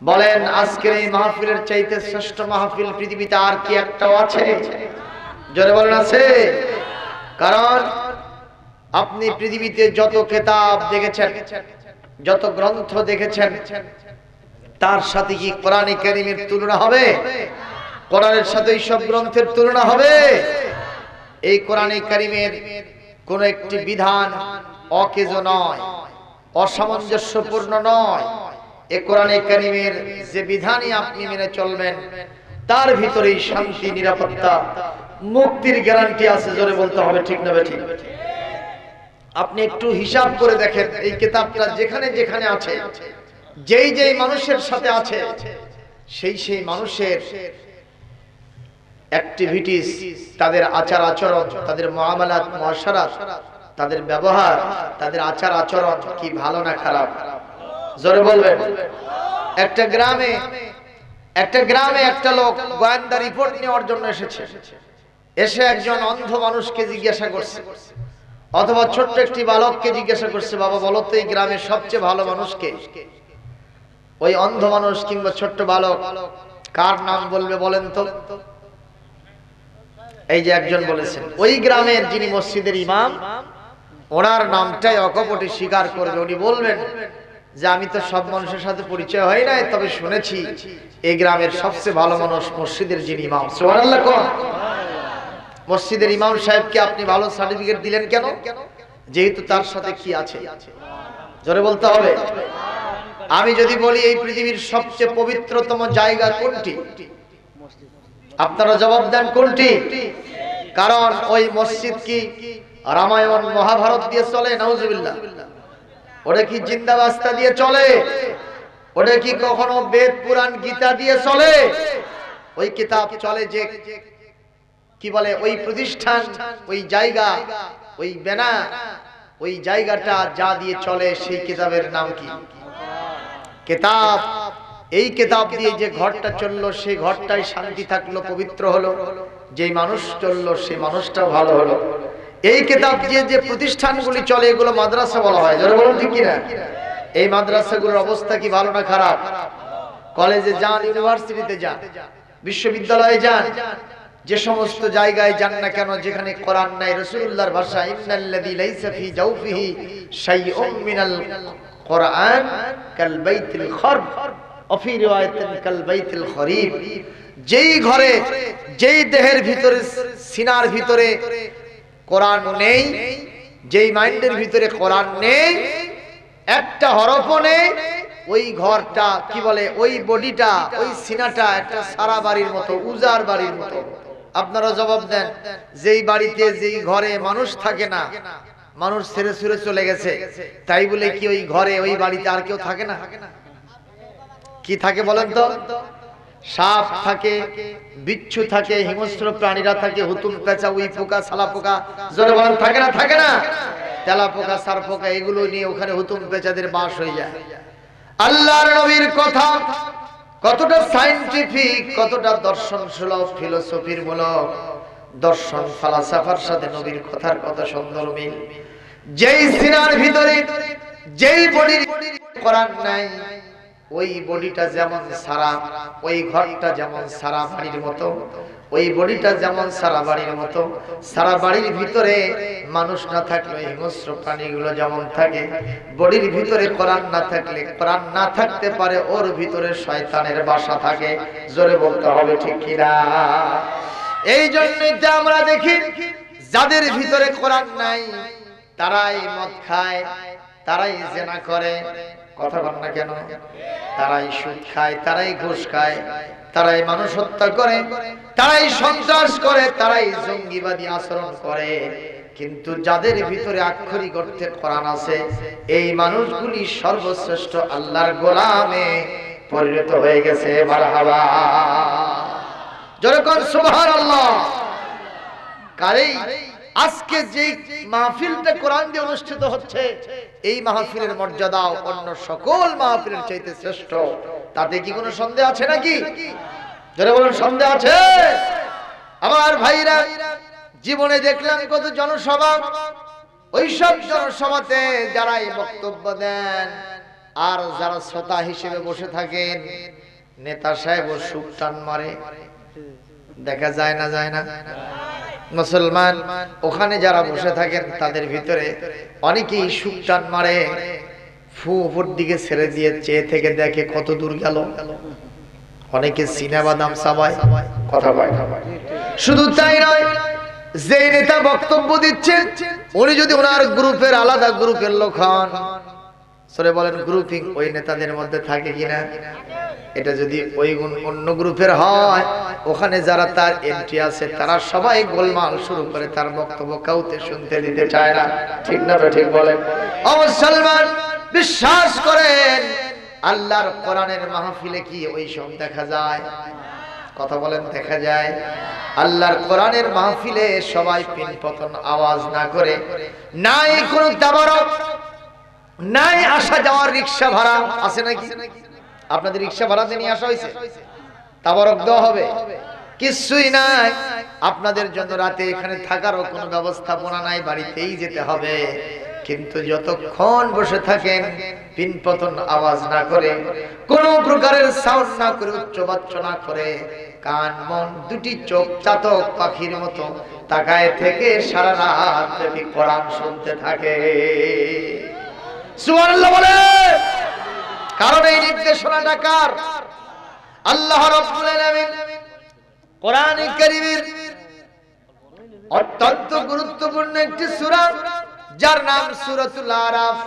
বলেন আজকের এই মাহফিলের চাইতে শ্রেষ্ঠ মাহফিল পৃথিবীতে আর কি একটাও আছে? জোরে বলেন আছে? কারণ আপনি পৃথিবীতে যত কিতাব দেখেছেন, যত গ্রন্থ দেখেছেন, তার সাথে কি কোরআনে কারীমের তুলনা হবে? কোরআনের সাথে এই সব গ্রন্থের তুলনা হবে? এই কোরআনে কারীমের কোন একটি বিধান অকেজ নয়, অসামঞ্জস্যপূর্ণ নয়। এই কোরআনে কারীমের যে বিধানই আপনি মেনে চলবেন তার ভিতরেই শান্তি, নিরাপত্তা, মুক্তির গ্যারান্টি আছে। জোরে বলতে হবে ঠিক না ঠিক? আপনি একটু হিসাব করে দেখেন, এই কিতাবটা যেখানে যেখানে আছে, যেই যেই মানুষের সাথে আছে, সেই সেই মানুষের অ্যাক্টিভিটিস, তাদের আচার আচরণ, তাদের মুআমালাত, মুআশারাত, তাদের ব্যবহার, তাদের আচার আচরণ কি ভালো না খারাপ? জোরে বলবেন। একটা গ্রামে একটা লোক গোয়েন্দা রিপোর্ট নেওয়ার জন্য এসেছে। এসে একজন অন্ধ মানুষকে জিজ্ঞাসা করছে, অথবা ছোট্ট একটি বালককে জিজ্ঞাসা করছে, বাবা বলো তো এই গ্রামের সবচেয়ে ভালো মানুষ কে? ওই অন্ধ মানুষ কিংবা ছোট্ট বালক কার নাম বলবে বলেন তো? এই যে একজন বলেছেন, ওই গ্রামের যিনি মসজিদের ইমাম, ওনার নামটাই অকপটে স্বীকার করবে। উনি বলবেন যে আমি তো সব মানুষের সাথে পরিচয় হয় নাই, তবে শুনেছি এই গ্রামের সবচেয়ে ভালো মানুষ মসজিদের যিনি ইমাম। সুবহানাল্লাহ কোন? মসজিদের ইমাম সাহেবকে আপনি ভালো সার্টিফিকেট দিলেন কেন? যেহেতু তার সাথে কি আছে? জোরে বলতে হবে। আমি যদি বলি এই পৃথিবীর সবচেয়ে পবিত্রতম জায়গা কোনটি, আপনারা জবাব দেন কোনটি? কারণ ওই মসজিদ কি রামায়ণ মহাভারত দিয়ে চলে? নাউজুবিল্লাহ। ওটা কি জিন্দাবাস্তা দিয়ে চলে? ওটা কি কখনো বেদ পুরাণ গীতা দিয়ে চলে? ওই কিতাব চলে যে কি বলে, ওই প্রতিষ্ঠান, ওই জায়গা, ওই বেনা, ওই জায়গাটা যা দিয়ে চলে সেই কিতাবের নাম কি? কিতাব। এই কিতাব দিয়ে যে ঘরটা চললো সেই ঘরটাই শান্তি থাকলো, পবিত্র হলো। যেই মানুষ চললো সেই মানুষটাও ভালো হলো। এই কিতাব দিয়ে যে প্রতিষ্ঠানগুলি চলে এগুলো মাদ্রাসা বলা হয়। যারা বলুন ঠিক কিনা? এই মাদ্রাসাগুলোর অবস্থা কি ভালো না খারাপ? কলেজে যান, ইউনিভার্সিটিতে যান, বিশ্ববিদ্যালয়ে যান, যে সমস্ত জায়গায় যান না কেন যেখানে কোরআন নাই, রাসূলুল্লাহর ভাষা ইন্নাল্লাযী লাইসা ফী জাওফিহি শাইউম মিনাল কোরআন কাল বাইতিল খরব ওয়া ফী রিওয়ায়াতিন কাল বাইতিল খরিব। যেই ঘরে, যেই দেহের ভিতরে, সিনার ভিতরে কোরআন নেই, যেই মাইন্ডের ভিতরে কোরআন নেই, একটা হরফও নেই, ওই ঘরটা কি বলে, ওই বডিটা, ওই সিনাটা একটা সারা বাড়ির মতো, উজার বাড়ির মতো। আপনারা জবাব দেন, যেই বাড়িতে, যেই ঘরে মানুষ থাকে না, মানুষ ছেড়ে ছুড়ে চলে গেছে, তাই বলে কি ওই ঘরে, ওই বাড়িতে আর কেউ থাকে না? কি থাকে বলেন তো? সাপ থাকে, বিচ্ছু থাকে, হিংস্র প্রাণীরা থাকে, হুতুম পেঁচা, উই পোকা, সালা পোকা, জোরে বলেন থাকে না? থাকে না? তেলা পোকা, সার পোকা, এগুলো নিয়ে ওখানে হুতুম পেঁচাদের বাস হয়ে যায়। আল্লাহর নবীর কথা কতটা সায়েন্টিফিক, কতটা দর্শন সুলভ, ফিলোসফির মূলক, দর্শন ফালাসাফার সাথে নবীর কথার কত সুন্দর মিল। যেই সিনার ভিতরে, যেই বডির কোরআন নাই, ওই বডিটা যেমন সারা, ওই ঘরটা যেমন সারা বাড়ির মতো, ওই বডিটা যেমন সারা বাড়ির মতো, সারা বাড়ির ভিতরে মানুষ না থাকলে হিংস্র প্রাণীগুলো যেমন থাকে, বডির ভিতরে কোরআন না থাকলে, কোরআন না থাকতে পারে ওর ভিতরে শয়তানের বাসা থাকে। জোরে বলতে হবে ঠিক কিনা? এই জন্যই তো আমরা দেখি যাদের ভিতরে কোরআন নাই তারাই মদ খায়, তারাই জিনা করে, কথা বল না কেন? তারাই সুদ খায়, তারাই ঘুষ খায়, তারাই মানুষ হত্যা করে, তারাই সন্ত্রাস করে, তারাই জঙ্গিবাদী আচরণ করে। কিন্তু যাদের ভিতরে আক্ষরিক অর্থে কোরআন আছে, এই মানুষগুলি সর্বশ্রেষ্ঠ আল্লাহর গোলামে পরিণত হয়ে গেছে। মারহাবা, যেরকম সুবহানাল্লাহ। কারণ আজকে যে মাহফিলটা কোরআন দিয়ে অনুষ্ঠিত হচ্ছে, এই মাহফিলের মর্যাদা অন্য সকল মাহফিলের চাইতে শ্রেষ্ঠ। তাতে কি কোনো সন্দেহ আছে নাকি? যারা বলেন সন্দেহ আছে? আমার ভাইরা, জীবনে দেখলাম কত জনসভা, ওইসব জনসভাতে যারাই বক্তব্য দেন আর যারা শ্রোতা হিসেবে বসে থাকেন, নেতা সাহেব সুখ টান মারে, দেখা যায় না যায় না? মুসলমান ওখানে যারা বসে থাকেন তাদের ভিতরে অনেকেই সুখ টান মারে, ফু উপর দিকে ছেড়ে দিয়ে চেয়ে থেকে দেখে কত দূর গেল। অনেকে সিনেমা দাম সাবাই কথা বলে। শুধু তাই নয়, যে নেতা বক্তব্য দিচ্ছেন উনি যদি ওনার গ্রুপের আলাদা গ্রুপের লোক হন, সরে বলেন গ্রুপিং ওই নেতাদের মধ্যে থাকে কিনা? এটা যদি ওই অন্য গ্রুপের হয়, ওখানে যারা তার এন্ট্রি আছে তারা সবাই গোলমাল শুরু করে, তার বক্তব্য কাউকে শুনতে দিতে চায় না। ঠিক না? ঠিক বলেন। ও মুসলমান, বিশ্বাস করেন আল্লাহর কোরআনের মাহফিলে কি ওই সব দেখা যায়? কথা বলেন, দেখা যায়? আল্লাহর কোরআনের মাহফিলে সবাই পিন পতন আওয়াজ না করে, নাই কোনো তাবারক, নাই আসা যাওয়ার রিকশা ভাড়া আছে নাকি? আপনাদের রিকশা ভাড়াতে নিয়ে আসা হয়েছে? তাবারক দেওয়া হবে? কিছুই নাই। আপনাদের জন্য রাতে এখানে থাকারও কোনো ব্যবস্থাপনা নাই, বাড়িতেই যেতে হবে। কিন্তু যতক্ষণ বসে থাকেন পিন পতন আওয়াজ না করে, কোন প্রকারের সাউন্ড না করে, উচ্চবাচ্য না করে, কান মন দুটি চোখ চাতক পাখির মতো তাকায় থেকে সারা রাত ব্যাপী কোরআন শুনতে থাকে। সুবহানাল্লাহ বলে। কারণ এই নির্দেশনাটা কার? আল্লাহ রাব্বুল আলামিন কোরআন কারীমের অত্যন্ত গুরুত্বপূর্ণ একটি সূরা, যার নাম সূরাতুল আরাফ।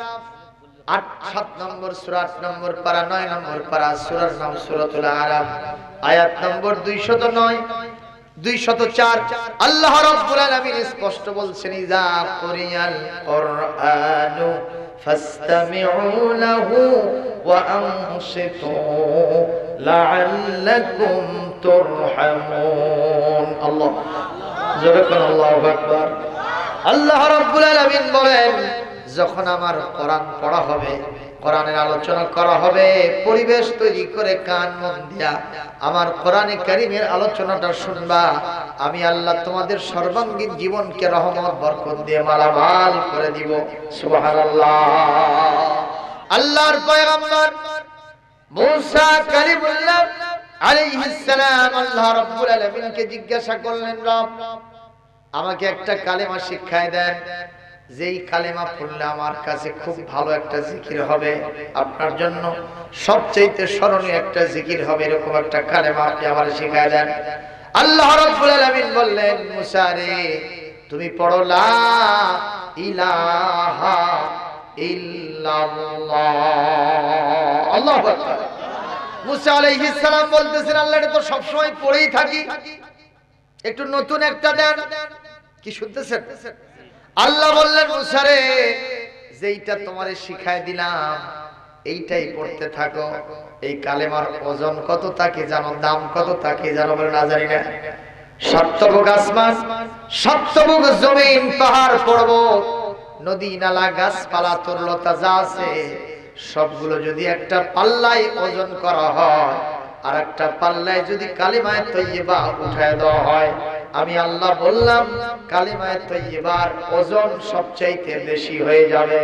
7 নম্বর সূরা, 8 নম্বর পারা, 9 নম্বর পারা, সূরার নাম সূরাতুল আরাফ, আয়াত নম্বর 209 204। আল্লাহ রাব্বুল আলামিন স্পষ্ট বলছেন, ইযা কুরিয়াল কুরআনু ফাসতামিউ লাহু ওয়া আনসিতু লাআল্লাকুম তুরহামুন। আল্লাহ জোরে কোন আল্লাহু আকবার। আল্লাহ রাব্বুল আলামিন বলেন, যখন আমার কোরআন পড়া হবে, কোরআনের আলোচনা করা হবে, পরিবেশ তৈরি করে কান মন দিয়া আমার কোরআনে কারীমের আলোচনাটা শুনবা, আমি আল্লাহ তোমাদের সর্বাঙ্গীন জীবনকে রহমত বরকত দিয়ে মালামাল করে দিব। সুবহানাল্লাহ। আল্লাহর পয়গম্বর মুসা কালিমুল্লাহ আলাইহিস সালাম আল্লাহ রাব্বুল আলামিনকে জিজ্ঞাসা করলেন, রব আমাকে একটা কালেমা শিখায় দেন, যেই কালেমা পড়লে আমার কাছে খুব ভালো একটা জিকির হবে, আপনার জন্য সবচেয়ে স্মরণীয় একটা জিকির হবে, এরকম একটা কালেমা আপনি আমার শিখায় দেন। আল্লাহ রাব্বুল আলামিন বললেন, মুসা রে তুমি পড়ো লা ইলাহা ইল্লাল্লাহ। আল্লাহু আকবার। মুসা আলাইহিস সালাম বলতেছেন, আল্লাহ এটা তো সব সময় পড়েই থাকি, একটু নতুন একটা দেন। কি শুনতেছেন? আল্লাহ বললেন, মুসা রে যেইটা তোমারে শিখায় দিলাম এইটাই পড়তে থাকো। এই কালেমার ওজন কত থাকে জানো? দাম কত থাকে জানো? বলে না জানি না। 7 বুক আসমান, 7 বুক জমিন, পাহাড় পর্বত, নদী নালা, গাছপালা, তরলতা যা আছে সবগুলো যদি একটা পাল্লায় ওজন করা হয়, আর একটা পাল্লায় যদি কালিমায়ে তৈয়্যিবা উঠায় দেওয়া হয়, আমি আল্লাহ বললাম কালিমায়ে তৈয়্যিবার ওজন সবচাইতে বেশি হয়ে যাবে।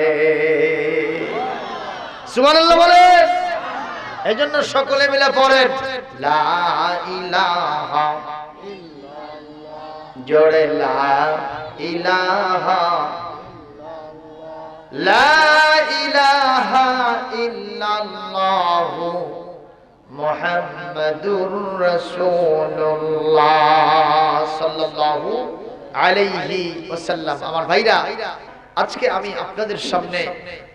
সুবহানাল্লাহ বলেন। এজন্য সকলে মিলে পড়েন লা ইলাহা ইল্লাল্লাহ, জোরে লা ইলাহা লা ইলাহা ইল্লাল্লাহু মুহাম্মাদুর রাসূলুল্লাহ সাল্লাল্লাহু আলাইহি ওয়াসাল্লাম। আমার ভাইরা, আজকে আমি আপনাদের সামনে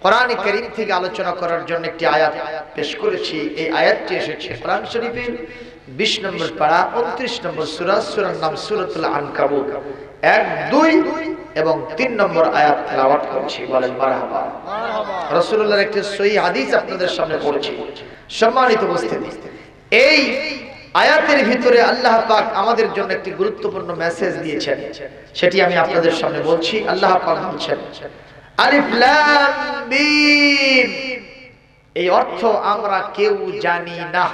কোরআন কারীম থেকে আলোচনা করার জন্য একটি আয়াত পেশ করেছি। এই আয়াতটি এসেছে কোরআন শরীফের 20 নম্বর পারা, 29 নম্বর সূরা, সূরার নাম সূরাতুল আনকাবুত। 1, 2 এবং 3 নম্বর আয়াত তেলাওয়াত করছি। বলেন মারহাবা। রাসূলুল্লাহর একটি সহিহ হাদিস আপনাদের সামনে পড়ছি। সম্মানিত উপস্থিতি, এই আয়াতের ভিতরে আল্লাহ পাক আমাদের জন্য একটি গুরুত্বপূর্ণ মেসেজ দিয়েছেন, সেটি আমি আপনাদের সামনে বলছি। আল্লাহ পাক বলছেন আলিফ লাম মিম, এই অর্থ আমরা কেউ জানি না।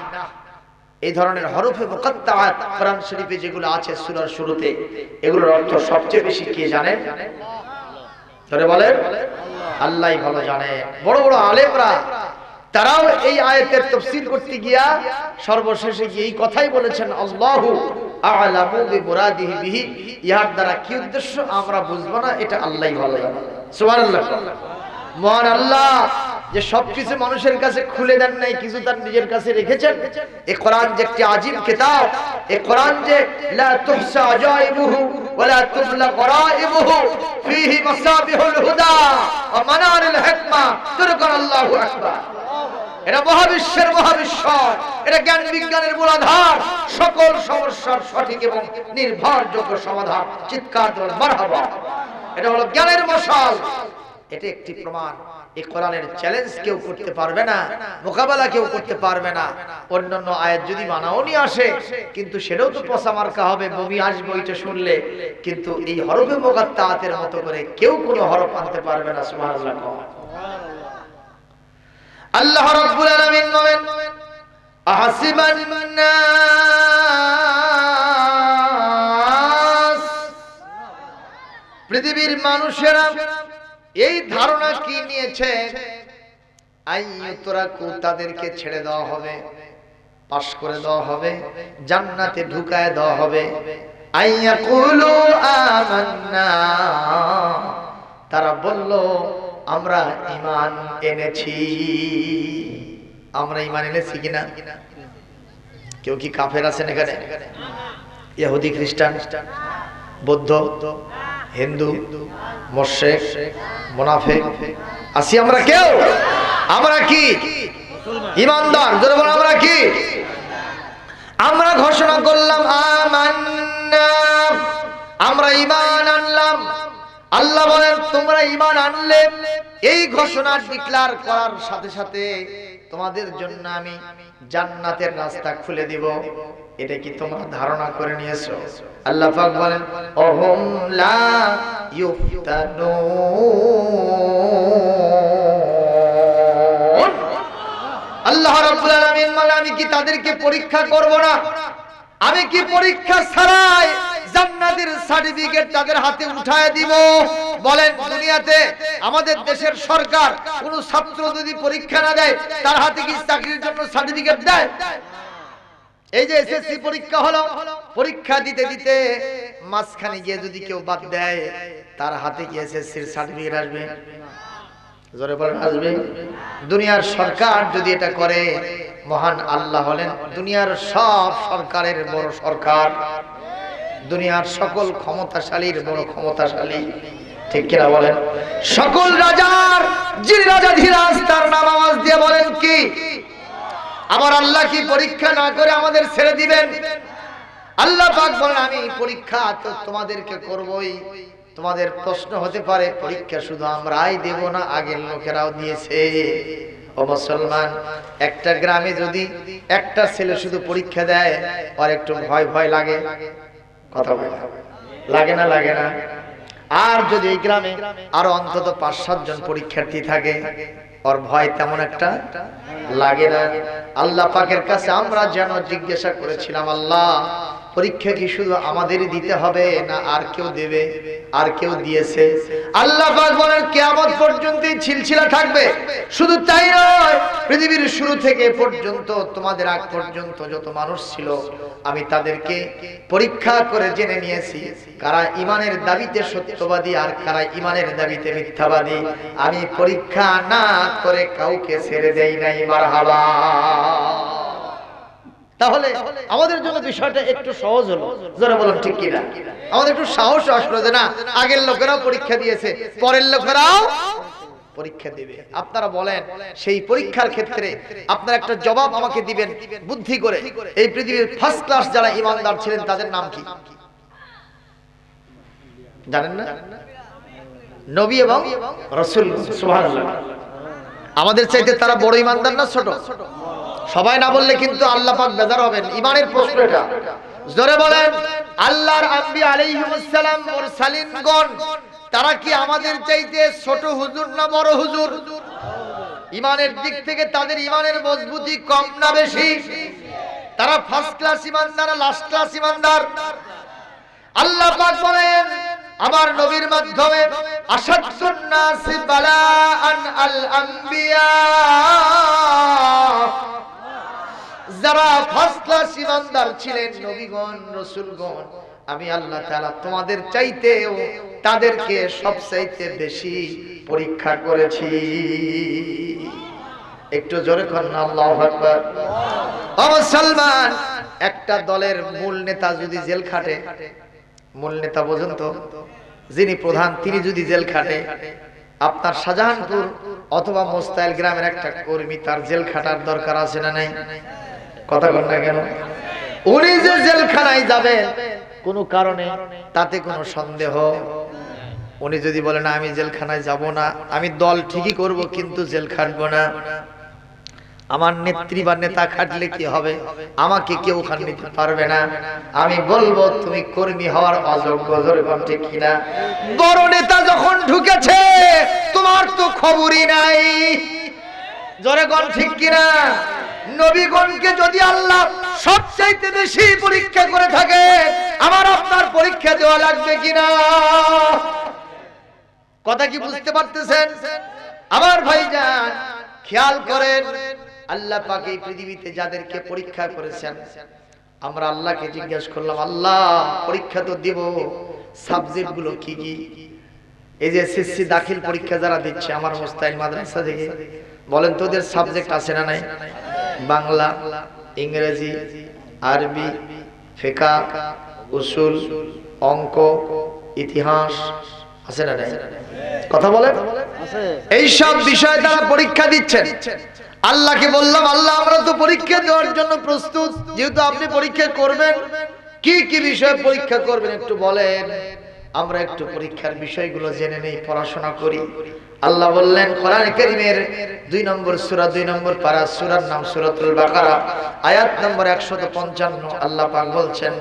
এই ধরনের হরফে মুকাত্তাআত কোরআন শরীফে যেগুলো আছে সূরার শুরুতে, এগুলোর অর্থ সবচেয়ে বেশি কে জানেন? ধরে বলেন, আল্লাহই ভালো জানে। বড় বড় আলেমরা তারাও এই আয়াতের তাফসীর করতে গিয়া সর্বশেষে গিয়ে এই কথাই বলেছেন, আল্লাহু আ'লামু বিমুরাদিহি বিহি, ইহার দ্বারা কি উদ্দেশ্য আমরা বুঝবো না, এটা আল্লাহই ভালো জানেন। সুবহানাল্লাহ। মহান আল্লাহ যে সবকিছু মানুষের কাছে খুলে দেন নাই, কিছু তার নিজের কাছে রেখেছেন। এই কোরআন যে একটি আজীব কিতাব, এই কোরআন যে লা তুহসা আজাইবুহু ওয়া লা তুবলা গরাইবুহু ফীহি মাসাবিহুল হুদা ওয়া মানারিল হিকমা, তুরকান আল্লাহু আকবার। এটা মহাবিশ্বের মহাবিশ্বর, এটা জ্ঞান বিজ্ঞানের মূলাধার, সকল সমস্যার সঠিক এবং নির্ভরযোগ্য সমাধান। চিৎকার দেন মারহাবা। এটা হলো জ্ঞানের মশাল। এটা একটি প্রমাণ। এই কোরআনের চ্যালেঞ্জ কেউ করতে পারবে না, মোকাবেলা কেউ করতে পারবে না। অন্যান্য আয়াত যদি মানাও নিয়ে আসে, কিন্তু সেটাও তো পচা মার্কা হবে, বমি আসবে ওইটা শুনলে। কিন্তু এই হরফে মুকাত্তাআতের মতো করে কেউ কোনো হরফ আনতে পারবে না। সুবহানাল্লাহ। আল্লাহ রাব্বুল আলামিন বলেন, আহাসিবান নাস, পৃথিবীর মানুষেরা এই ধারণা কি নিয়েছে, আইয়ুতরাকু, তাদেরকে ছেড়ে দেওয়া হবে, পাশ করে দেওয়া হবে, জান্নাতে ঢুকায় দেওয়া হবে। আইয়াকুলু আমান্না, তারা বলল আমরা ঈমান এনেছি। আমরা ঈমান এনেছি কিনা? কেউ কি কাফের আছেন এখানে? ইহুদি, খ্রিস্টান, বৌদ্ধ, হিন্দু, মুশরিক, মুনাফিক আছি আমরা কেউ? আমরা কি ঈমানদার? জোরে বলুন আমরা কি? আমরা ঘোষণা করলাম আমান্না, আমরা ঈমান আনলাম। আল্লাহ বলেন তোমরা ঈমান আনলে, এই ঘোষণা ডিক্লেয়ার করার সাথে সাথে তোমাদের জন্য আমি জান্নাতের রাস্তা খুলে দিব। এটা কি তোমরা ধারণা করে নিয়েছো? আল্লাহ পাক বলেন ওহুম লা ইফতানুন, আল্লাহ রাব্বুল আলামিন বলেন আমি কি তাদেরকে পরীক্ষা করব না? আমি কি পরীক্ষা ছাড়াই জান্নাতের সার্টিফিকেট তাদের হাতে উঠায় দিব? বলেন দুনিয়াতে আমাদের দেশের সরকার কোন ছাত্র যদি পরীক্ষা না দেয়, তার হাতে কি চাকরির জন্য সার্টিফিকেট দেয়? এই যে এসএসসি পরীক্ষা হলো, পরীক্ষা দিতে দিতে মাঝখানে গিয়ে যদি কেউ বাদ দেয়, তার হাতে কি এসএসসির সার্টিফিকেট আসবে? জোরে বলেন আসবে? দুনিয়ার সরকার যদি এটা করে, মহান আল্লাহ হলেন দুনিয়ার সব সরকারের বড় সরকার, দুনিয়ার সকল ক্ষমতাশালীর বড় ক্ষমতাশালী, ঠিক কিনা বলেন? সকল রাজার যিনি রাজাধীরাজ, তার নাম আওয়াজ দিয়ে বলেন কি? আবার আল্লাহ কি পরীক্ষা না করে আমাদের ছেড়ে দিবেন? আল্লাহ পাক বলেন আমি পরীক্ষা তো তোমাদেরকে করবই। তোমাদের প্রশ্ন হতে পারে পরীক্ষা শুধু আমরাই দেব না, আগের লোকেরাও দিয়েছে। ও মুসলমান, একটা গ্রামে যদি একটা ছেলে শুধু পরীক্ষা দেয়, আর একটু ভয় ভয় লাগে, কথা বলে লাগে না? লাগে না? আর যদি এই গ্রামে আরো অন্তত ৫-৭ জন পরীক্ষার্থী থাকে, ওর ভয় তেমন একটা লাগে না। আল্লাহ পাকের কাছে আমরা যেন জিজ্ঞাসা করেছিলাম, আল্লাহ পরীক্ষা কি শুধু আমাদেরই দিতে হবে না আর কেউ দেবে? আর কেউ দিয়েছে। আল্লাহ পাক বলেন কিয়ামত পর্যন্ত সিলসিলা থাকবে। শুধু তাই নয়, পৃথিবীর শুরু থেকে পর্যন্ত তোমাদের আগ পর্যন্ত যত মানুষ ছিল, আমি তাদেরকে পরীক্ষা করে জেনে নিয়েছি কারা ঈমানের দাবিতে সত্যবাদী আর কারা ঈমানের দাবিতে মিথ্যাবাদী। আমি পরীক্ষা না করে কাউকে ছেড়ে দেই নাই। মারহাবা। তাহলে আমাদের জন্য বিষয়টা একটু সহজ হলো। জোরে বলুন ঠিক কিনা? আমাদের একটু সাহস আসলো যে না, আগের লোকেরাও পরীক্ষা দিয়েছে, পরের লোকেরাও পরীক্ষা দিবে। আপনারা বলেন সেই পরীক্ষার ক্ষেত্রে আপনারা একটা জবাব আমাকে দিবেন বুদ্ধি করে। এই পৃথিবীর ফার্স্ট ক্লাস যারা ঈমানদার ছিলেন তাদের নাম কি জানেন না? নবী এবং রাসূল। সুবহানাল্লাহ। আমাদের চাইতে তারা বড় ঈমানদার না ছোট? সবাই না বললে কিন্তু আল্লাহ পাক বেজার হবেন। ঈমানের প্রশ্ন এটা। জোরে বলেন। আল্লাহর আম্বিয়া আলাইহিস সালাম মুরসালিনগণ তারা কি আমাদের চাইতে ছোট হুজুর না বড় হুজুর? ঈমানের দিক থেকে তাদের ঈমানের মজবুতি কম না বেশি? তারা ফার্স্ট ক্লাস ঈমানদার না লাস্ট ক্লাস ঈমানদার? আল্লাহ পাক বলেন আমার নবীর মাধ্যমে আশাদুন নাস বালাআন আল আম্বিয়া, যারা ফার্স্ট ক্লাস ইমানদার ছিলেন নবীগণ রাসূলগণ, আমি আল্লাহ তাআলা তোমাদের চাইতেও তাদেরকে সবচাইতে বেশি পরীক্ষা করেছি। একটু জোরে করুন আল্লাহু আকবার। ও মুসলমান, একটা দলের মূল নেতা যদি জেল খাটে, মূল নেতা বোঝেন তো, যিনি প্রধান, তিনি যদি জেল খাটে, আপনার শাহজাহানপুর অথবা মোস্তাইল গ্রামের একটা কর্মী তার জেল খাটার দরকার আছে না নাই? কথা বল না কেন? উনি যে জেলখানায় যাবেন কোনো কারণে, তাতে কোনো সন্দেহ, উনি যদি বলেন আমি জেলখানায় যাব না, আমি দল ঠিকই করব কিন্তু জেল খাটবো না, আমার নেত্রী বা নেতা খাটলে কি হবে? আমাকে কেউ খান নিতে পারবে না, আমি বলবো তুমি কর্মী হওয়ার অযোগ্য। জোরে বল ঠিক কিনা? বড় নেতা যখন ঢুকেছে তোমার তো খবরই নাই। জোরে বল ঠিক কিনা? নবীগণকে যদি আল্লাহ সবচাইতে বেশি পরীক্ষা করে থাকে, আমার আপনার পরীক্ষা দেওয়া লাগবে কিনা? কথা কি বুঝতে পারতেছেন আমার ভাইজান? খেয়াল করেন, আল্লাহ পাক এই পৃথিবীতে যাদেরকে পরীক্ষা করেছেন, আমরা আল্লাহকে জিজ্ঞেস করলাম, আল্লাহ পরীক্ষা তো দিব, সাবজেক্ট গুলো কি কি? এই যে এসএসসি দাখিল পরীক্ষা যারা দিচ্ছে আমার মোস্তাইল মাদ্রাসা থেকে, বলেন তো ওদের সাবজেক্ট আছে না নাই? বাংলা, ইংরেজি, আরবি, ফিকহ, উসুল, অঙ্ক, ইতিহাস আছে না নাই? কথা বলেন। এই সব বিষয় তারা পরীক্ষা দিচ্ছেন। আল্লাহকে বললাম, আল্লাহ আমরা তো পরীক্ষা দেওয়ার জন্য প্রস্তুত, যেহেতু আপনি পরীক্ষা করবেন, কি কি বিষয়ে পরীক্ষা করবেন একটু বলেন, আমরা একটু পরীক্ষার বিষয়গুলো জেনে নেই, পড়াশোনা করি। আল্লাহ বললেন কোরআনে কারীমের 2 নম্বর সূরা 2 নম্বর পারা, সূরার নাম সূরাতুল বাকারা, আয়াত নম্বর 155। আল্লাহ পাক বলছেন,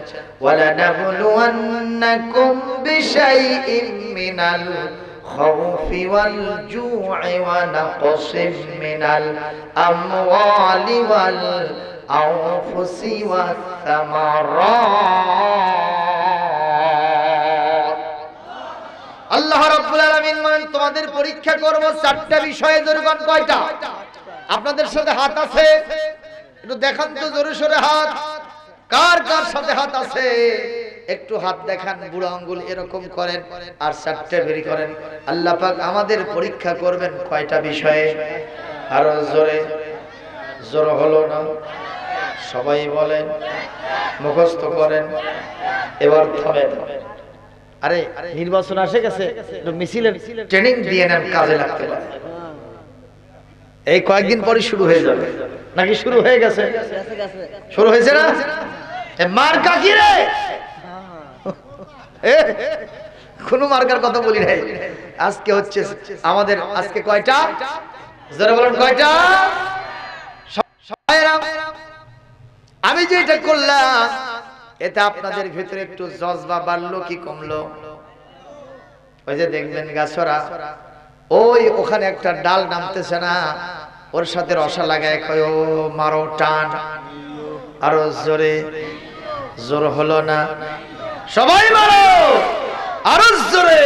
ওয়ালা নাবলুওয়ান্নাকুম বিশাইইম মিনাল খাউফি ওয়াল জু'i ওয়া নাকসিম মিনাল আমওয়ালি ওয়াল আনফুসি ওয়াস সামারাত। আল্লাহ রাব্বুল আলামিন বলেন তোমাদের পরীক্ষা করব 4টা বিষয়ে। জোরগান কয়টা? আপনাদের সাথে হাত আছে? একটু দেখান তো জোরে সোরে হাত। কার কার সাথে হাত আছে একটু হাত দেখান, বুড়ো আঙ্গুল এরকম করেন আর 4টা বেরি করেন। আল্লাহ পাক আমাদের পরীক্ষা করবেন কয়টা বিষয়ে? আরো জোরে। জোর হলো না? সবাই বলেন, মুখস্থ করেন। এবার থামেন। আরে নির্বাচন আসে গেছে, একটু মিছিলের ট্রেনিং দিয়ে নেন, কাজে লাগতে পারে। এই কয়েকদিন পরে শুরু হয়ে যাবে নাকি শুরু হয়ে গেছে? শুরু হয়েছে না? মার্কা কি রে? কোন মার্কার কথা বলি নাই। আজকে হচ্ছে আমাদের, আজকে কয়টা? যারা বলেন কয়টা? আমি যে এটা করলাম এতে আপনাদের ভিতরে একটু জজবা বাড়লো কি কমলো? ওই যে দেখবেন গাছরা, ওই ওখানে একটা ডাল নামতেছে না, ওর সাথে রসা লাগায় কয় ও মারো টান। আরো জোরে। জোর হলো না? সবাই মারো আরো জোরে।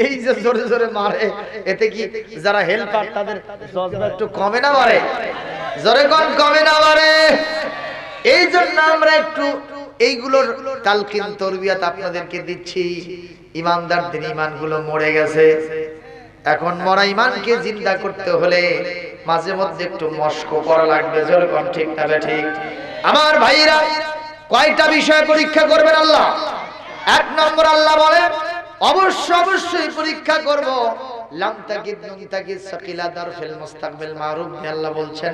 এই যে জোরে জোরে মারে, এতে কি যারা হেল্পার তাদের জজবা একটু কমে না বাড়ে? জোরে কোন কমে না বাড়ে? এই জন্য আমরা একটু এইগুলোর তালকিন তরবিয়াত আপনাদেরকে দিচ্ছি। ইমানদারদের ইমানগুলো মরে গেছে, এখন মরা ইমানকে জিন্দা করতে হলে মাঝে মধ্যে একটু মস্ক করা লাগবে। জোরে কোন ঠিক না ঠিক? আমার ভাইরা, কয়টা বিষয় পরীক্ষা করবেন আল্লাহ? 1 নম্বর আল্লাহ বলেন অবশ্যই পরীক্ষা করব। লাম তাকিদ নুন তাকিদ সাকিলা দারফিল মুস্তাকবিল মারুফ। আল্লাহ বলছেন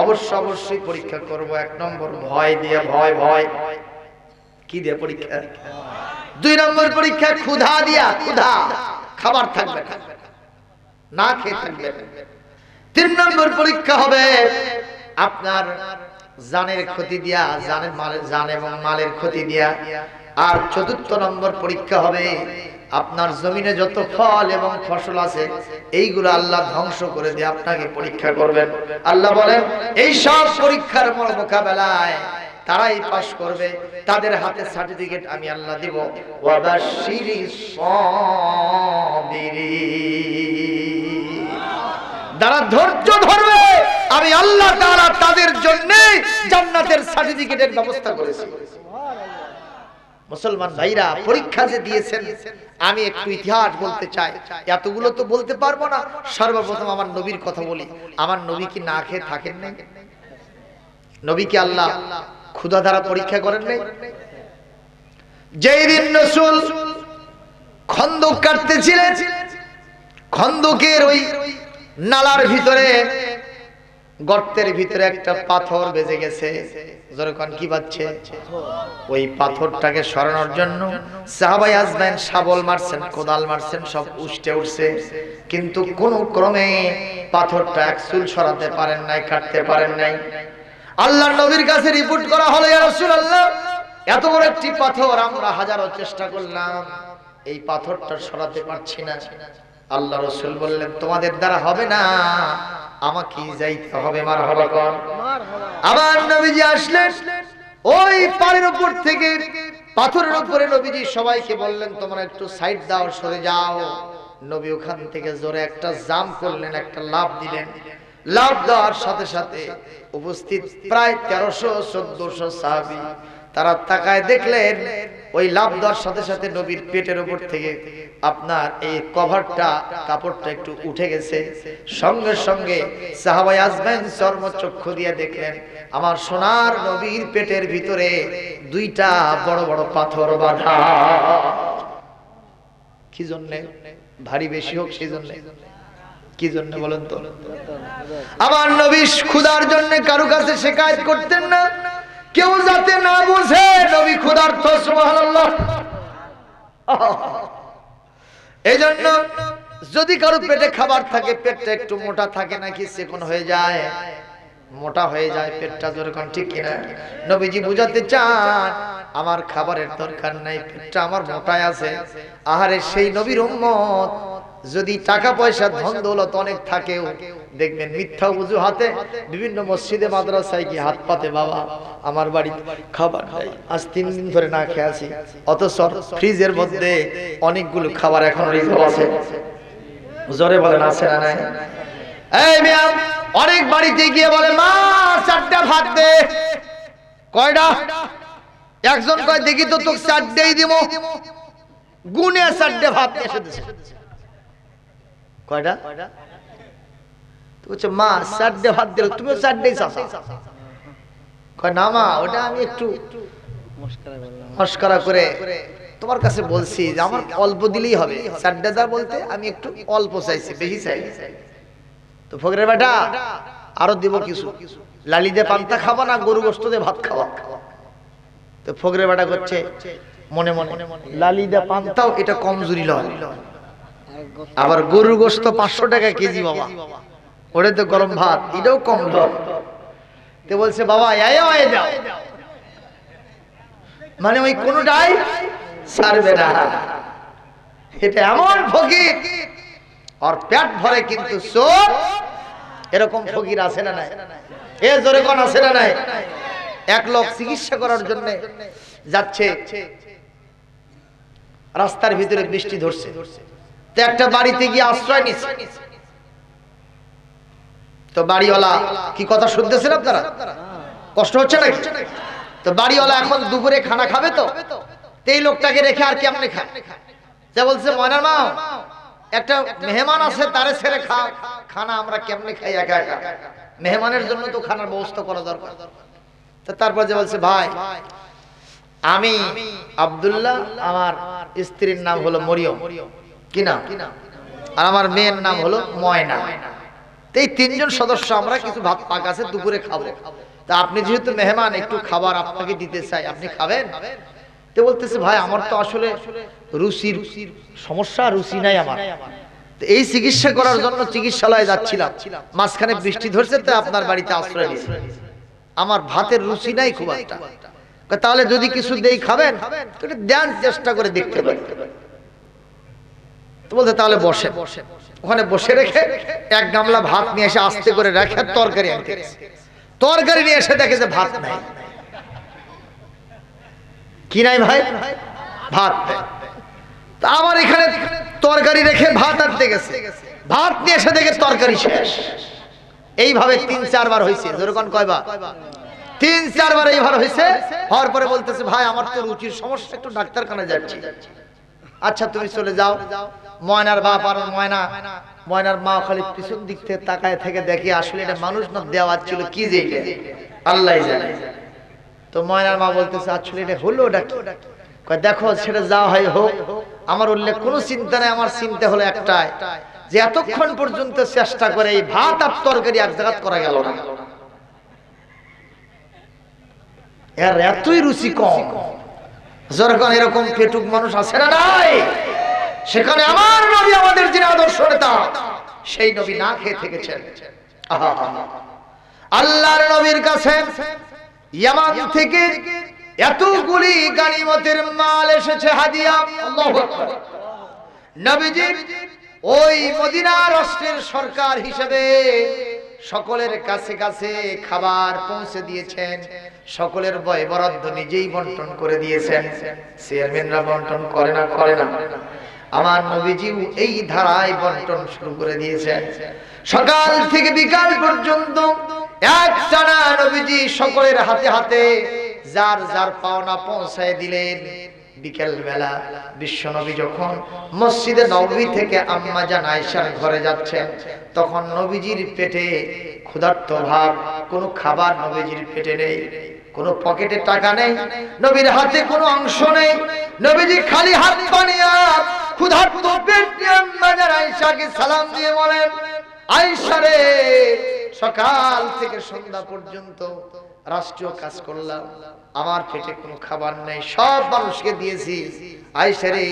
অবশ্যই পরীক্ষা করব। 1 নম্বর ভয় দিয়ে। ভয় কি দিয়ে পরীক্ষা? 2 নম্বর পরীক্ষা ক্ষুধা দিয়া। ক্ষুধা, খাবার থাকবে না, খেয়ে থাকবে। 3 নম্বর পরীক্ষা হবে আপনার জানের ক্ষতি দিয়া, জান এবং মালের ক্ষতি দিয়া। আর 4র্থ নম্বর পরীক্ষা হবে আপনার জমিনে যত ফল এবং ফসল আছে এইগুলো আল্লাহ ধ্বংস করে দিয়ে আপনাকে পরীক্ষা করবেন। আল্লাহ বলেন এই সব পরীক্ষার মোকাবেলায় তারাই পাস করবে, তাদের হাতে সার্টিফিকেট আমি আল্লাহ দিব। ওয়াবাশশিরিস সাবিরিন, যারা ধৈর্য ধরবে আমি আল্লাহ তাআলা তাদের জন্য জান্নাতের সার্টিফিকেটের ব্যবস্থা করেছি। মুসলমান ভাইরা, পরীক্ষা যে দিয়েছেন, আমি একটু ইতিহাস বলতে চাই, এতগুলো তো বলতে পারবো না। সর্বপ্রথম আমার নবীর কথা বলি। আমার নবী কি না খেয়ে থাকেন নাই? নবী কি আল্লাহ ক্ষুধা দ্বারা পরীক্ষা করেন নাই? যেই দিন রাসূল খন্দক কাটতেছিলেন, খন্দকের ওই নালার ভিতরে, গর্তের ভিতরে একটা পাথর বেজে গেছে। যখন কি বাজছে? ওই পাথরটাকে সরানোর জন্য সাহাবায়ে আজমাইন শাবল মারছেন, কোদাল মারছেন, সব উষ্টে উঠছে, কিন্তু কোন ক্রমে পাথরটা এক চুল সরাতে পারেন নাই, কাটতে পারেন নাই। আল্লাহর নবীর কাছে রিপোর্ট করা হলো, ইয়া রাসূলুল্লাহ, এত বড় একটি পাথর আমরা হাজারো চেষ্টা করলাম, এই পাথরটা সরাতে পারছি না। আল্লাহ রাসূল বললেন, তোমাদের দ্বারা হবে না, আমাকে যাইতে হবে। মারহাবা কর। আবার নবীজি আসলেন, ওই পাড়ের উপর থেকে পাথরের উপরে নবীজি সবাইকে বললেন, তোমরা একটু সাইড দাও, সরে যাও। নবী ওখান থেকে জোরে একটা জাম্প করলেন, একটা লাফ দিলেন। লাফ দেওয়ার সাথে সাথে উপস্থিত প্রায় 1300-1400 সাহাবী, তারা তাকায় দেখলেন ওই লাফ দেওয়ার সাথে সাথে নবীর পেটের উপর থেকে আপনার এই কভারটা, কাপড়টা একটু উঠে গেছে। সঙ্গে সঙ্গে সাহাবায়ে আজমাইন চর্মচক্ষু দিয়ে দেখলেন আমার সোনার নবীর পেটের ভিতরে দুইটা বড় বড় পাথর বাঁধা। কি জন্য? ভারী বেশি হোক সেই জন্য। কি জন্য বলেন তো? আমার নবী ক্ষুধার জন্য কারো কাছে শিকায়ত করতেন না, কেউ যাতে না বুঝে নবী ক্ষুধার্ত। সুবহানাল্লাহ। এই জন্য যদি কারো পেটে খাবার থাকে, পেটটা একটু মোটা থাকে নাকি চিকন হয়ে যায়, মোটা হয়ে যায় পেটটা, যেরকম, ঠিক কিনা? নবীজি বুঝাতে চান আমার খাবারের দরকার নাই, পেটটা আমার মোটায় আছে। আহারে, সেই নবীর উম্মত যদি টাকা পয়সা ধন দৌলত অনেক থাকেও দেখবেন মিথ্যা অজুহাতে বিভিন্ন মসজিদে মাদ্রাসায় কি হাত পাতে, বাবা আমার বাড়িতে খাবার নাই, আজ 3 দিন ধরে না খেয়ে আছি, অথচ ফ্রিজের মধ্যে অনেকগুলো খাবার এখন রিজার্ভ আছে। জোরে বলেন, আছে না নাই? এই মিয়া, অনেক বাড়িতে গিয়ে বলে, মা 4টা ভাত দে। কয়টা? একজন কয়, দেখি তো তোকে 4টাই দিব। গুনে 4টে ভাত এসে দিছে। কয়টা? তো বলছে, মা 4টে ভাত দিল, তুমিও 4টাই চাও? কয়, না মা, ওটা আমি একটু মস্করা করে তোমার কাছে বলছি যে আমার অল্প দিলেই হবে। 4টে যা বলতে আমি একটু অল্প চাইছি, বেশি চাই। তো ফকরের বেটা, আরো দিব কিছু, লালি দিয়ে পান্তা খাবা না গরু গোশত দিয়ে ভাত খাওয়া? তো ফকরের বেটা করছে মনে মনে, লালি দিয়ে পান্তাও এটা কমজোরি লয়, আবার গরুর গোশত 500 টাকা কেজি, বাবা ওরে তো গরম ভাত, এটাও কম লয়। তো বলছে, বাবা আয় দাও, মানে ওই কোনটাই ছাড়বে না। এটা এমন ফকির, আর পেট ভরে কিন্তু চোর। এরকম ফকির আছে না নাই? এ জোরে কোন আছে না নাই? এক লোক চিকিৎসা করার জন্য যাচ্ছে, রাস্তার ভিতরে বৃষ্টি ধরছে, তো একটা বাড়িতে গিয়ে আশ্রয় নিচ্ছে। তো বাড়িওয়ালা, কি কথা শুনতেছেন আপনারা? কষ্ট হচ্ছে নাকি? তো বাড়িওয়ালা এখন দুপুরে খানা খাবে, তো এই লোকটাকে রেখে আর কেমনে খায়? যা বলছে, ময়নার মা, একটা মেহমান আছে, তারে ছেড়ে খানা আমরা কেমনে খাই একা একা? মেহমানের জন্য তো খানার ব্যবস্থা করা দরকার। তো তারপর যে বলছে, ভাই আমি আব্দুল্লাহ, আমার স্ত্রীর নাম হলো মরিয়ম, কি নাম, আর আমার মেয়ের নাম হলো ময়না। এই 3 জন সদস্য আমরা কিছু ভাত পাক আছে, দুপুরে খাবো। তা আপনি যেহেতু মেহমান, একটু খাবার আপনাকে দিতে চাই, আপনি খাবেন? তো বলতেছে, ভাই আমার তো আসলে রুচির সমস্যা, রুচি নাই আমার। এই চিকিৎসা করার জন্য চিকিৎসালয়ে যাচ্ছিলাম, মাঝখানে বৃষ্টি ধরছে, তো আপনার বাড়িতে আশ্রয় নিয়েছি। আমার ভাতের রুচি নাই খুব একটা। তাহলে যদি কিছু দেই খাবেন? দেন, চেষ্টা করে দেখতে পারেন। তো বলতে, তাহলে বসে। ওখানে বসে রেখে 1 গামলা ভাত নিয়ে এসে আস্তে করে রেখে তরকারি আনতে, তরকারি নিয়ে এসে দেখে যে ভাত নাই। কি নাই ভাই? ভাত। তা আমার এখানে তরকারি রেখে ভাত আনতে গেছে, ভাত নিয়ে এসে দেখে তরকারি শেষ। এইভাবে ৩-৪ বার হয়েছে। যেরকম কয়বার? ৩-৪ বার এইভাবে হয়েছে। হওয়ার পরে বলতেছে ভাই আমার তো রুচির সমস্যা, একটু ডাক্তারখানায় যাচ্ছি। আচ্ছা তুমি চলে যাও। ময়নার বাপ আর ময়নার মা খালি পিছন দিক থেকে তাকায় থেকে দেখে আসলে এটা মানুষ না দেওয়া ছিল, কি যে এটা আল্লাহ জানে। তো ময়নার মা বলতেছে আসলে এটা হলো ওটা কি? কয় দেখো সেটা যা হয় হোক, আমার উল্লেখ কোনো চিন্তা নাই। আমার চিন্তা হলো একটাই, যে এতক্ষণ পর্যন্ত চেষ্টা করে এই ভাত আর তরকারি এক জায়গা করা গেল না, এর এতই রুচি কম। যখন এরকম পেটুক মানুষ আছে না নাই, সেখানে আমার নবী আমাদের যিনি আদর্শ নেতা, সেই নবী না খেয়ে থেকেছেন। আল্লাহর নবীর কাছে ইয়ামান থেকে এতগুলি গানিমতের মাল এসেছে হাদিয়া। আল্লাহু আকবার। নবীজি ওই মদিনা রাষ্ট্রের সরকার হিসেবে সকলের কাছে কাছে খাবার পৌঁছে দিয়েছেন। সকলের বয় বরাদ্দ নিজেই বন্টন করে দিয়েছেন। চেয়ারম্যানরা বন্টন করে না? আমার নবীজি এই ধারায় বন্টন শুরু করে দিয়েছেন। সকাল থেকে বিকাল পর্যন্ত একটানা নবীজি সকলের হাতে হাতে যার যার পাওনা পৌঁছায় দিলেন। বিকেল বেলা বিশ্বনবী যখন মসজিদে নববী থেকে আম্মা জান আয়েশার ঘরে যাচ্ছেন, তখন নবীজির পেটে ক্ষুধার্ত ভাব, কোনো খাবার নবীজির পেটে নেই, কোনো পকেটে টাকা নেই, নবীর হাতে কোনো অংশ নেই। নবীজি খালি হাত বানিয়ে ক্ষুধার্ত পেট নিয়ে আম্মা জান আয়েশাকে সালাম দিয়ে বলেন, আয়েশা রে, সকাল থেকে সন্ধ্যা পর্যন্ত রাষ্ট্রীয় কাজ করলাম, আমার পেটে কোনো খাবার নেই, সব মানুষকে দিয়েছি। আয়েশা রে,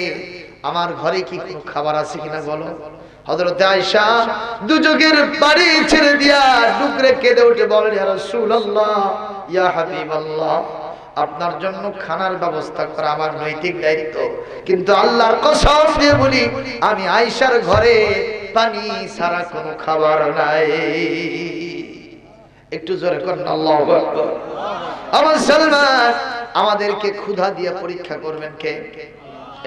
আমার ঘরে কি কোনো খাবার আছে কিনা বলো। হযরত আয়েশা দুচোখের পানি ছেড়ে দিয়া ডুকরে কেঁদে উঠে বলেন, ইয়া রাসূলুল্লাহ, ইয়া হাবিবাল্লাহ, আপনার জন্য খানার ব্যবস্থা করা আমার নৈতিক দায়িত্ব, কিন্তু আল্লাহর কসম দিয়ে বলি আমি আয়েশার ঘরে পানি ছাড়া কোনো খাবার নাই। একটু জোরে করেন আল্লাহু আকবার। আমার সালমান, আমাদেরকে ক্ষুধা দিয়ে পরীক্ষা করবেন কে?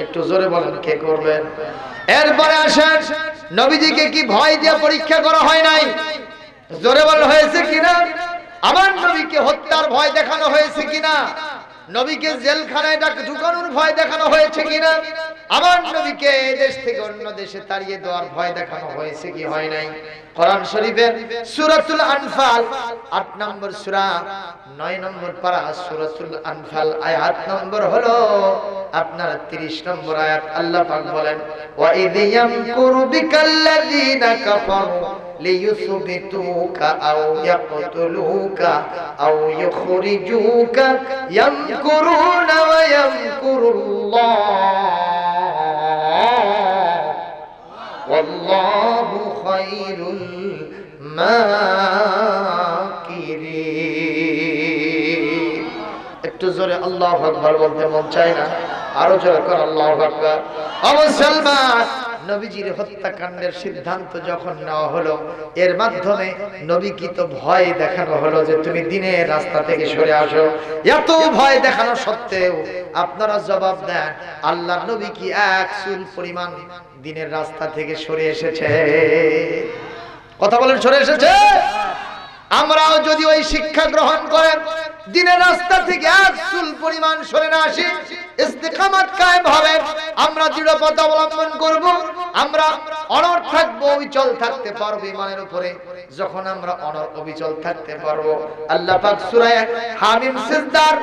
একটু জোরে বলেন, কে করবেন? এরপরে আসেন, নবীজিকে কি ভয় দিয়ে পরীক্ষা করা হয় নাই? জোরে বলেন, হয়েছে কিনা? আমার নবীকে হত্যার ভয় দেখানো হয়েছে কিনা? নবীকে জেলখানায় ঢুকানোর ভয় দেখানো হয়েছে কিনা? আমার নবীকে দেশ থেকে অন্য দেশে তাড়িয়ে দেওয়ার ভয় দেখানো হয়েছে কি হয় নাই? কোরআন শরীফের সূরাতুল আনফাল ৮ নম্বর সূরা ৯ নম্বর পারা সূরাতুল আনফাল আয়াত নম্বর হলো আপনার ৩০ নম্বর আয়াত। আল্লাহ পাক বলেন, ওয়া ইয ইয়ামকুরু বিকাল্লাযীনা কাফারু লিইউসবিতুকা আও ইয়াকতুলুকা আও ইউখরিজুকা ইয়ামকুরুনা ওয়া ইয়ামকুরুল্লাহ ওয়াল্লাহু খায়রুল মাকিরিন। একটু জোরে আল্লাহু আকবার বলতে মন চায় না? আরো জোরে কর আল্লাহু আকবার। ও মুসলমান, নবীজির হত্যাকাণ্ডের সিদ্ধান্ত যখন নেওয়া হলো, এর মাধ্যমে নবীকে তো ভয় দেখানো হলো যে তুমি দিনের রাস্তা থেকে সরে আসো। এত ভয় দেখানো সত্ত্বেও আপনারা জবাব দেন, আল্লাহর নবী কি এক চুল পরিমাণ দিনের রাস্তা থেকে সরে এসেছে? কথা বলেন, সরে এসেছে? আমরাও যদি ওই শিক্ষা গ্রহণ করেন, দিনের রাস্তা থেকে এক চুল পরিমাণ সরে না আসি, ইস্তেকামত কায়েম হবে, আমরা দৃঢ় পথ অবলম্বন করব, আমরা অনড় থাকবো, অবিচল থাকতে পারবো ঈমানের উপরে। যখন আমরা অনড় অবিচল থাকতে পারবো, আল্লাহ পাক সূরা হামিম সিজদার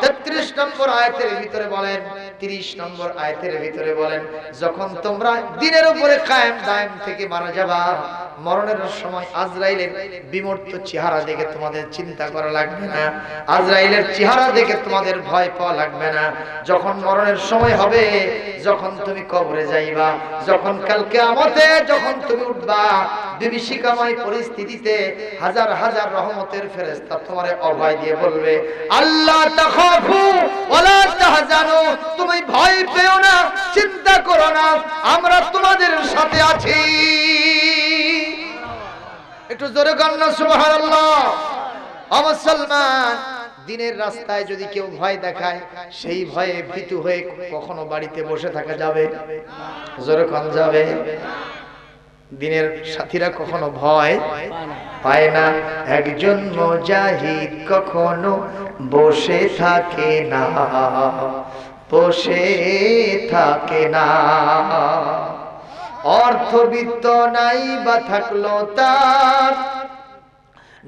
৩৩ নম্বর আয়াতের ভিতরে বলেন, ৩০ নম্বর আয়াতের ভিতরে বলেন, যখন তোমরা দিনের উপরে কায়েম দায়েম থেকে মারা যাবা, মরণের সময় আজরাইলের বিমূর্ত চেহারা দেখে তোমাদের চিন্তা করা লাগবে না, আজরাইলের চেহারা দেখে তোমাদের ভয় পাওয়া লাগবে না। যখন মরণের সময় হবে, যখন তুমি কবরে যাইবা, যখন কাল কিয়ামতে যখন তুমি উঠবা, বিভীষিকাময় পরিস্থিতিতে হাজার হাজার রহমতের ফেরেশতা তোমারে অভয় দিয়ে বলবে, আল্লাহ তাখাফু ওয়ালা তাহজানু, তুমি ভয় পেও না, চিন্তা করো না, আমরা তোমাদের সাথে আছি। একটু জোরে গান না সুবহানাল্লাহ। ও মুসলমান, দিনের রাস্তায় যদি কেউ ভয় দেখায় সেই ভয়ে ভীতু হয়ে কখনো বাড়িতে বসে থাকা যাবে? জোরে কোন যাবে? দিনের সাথীরা কখনো ভয় পায় না। একজন মুজাহিদ কখনো বসে থাকে না, বসে থাকে না। অর্থবিত্ত নাই বা থাকলো তার,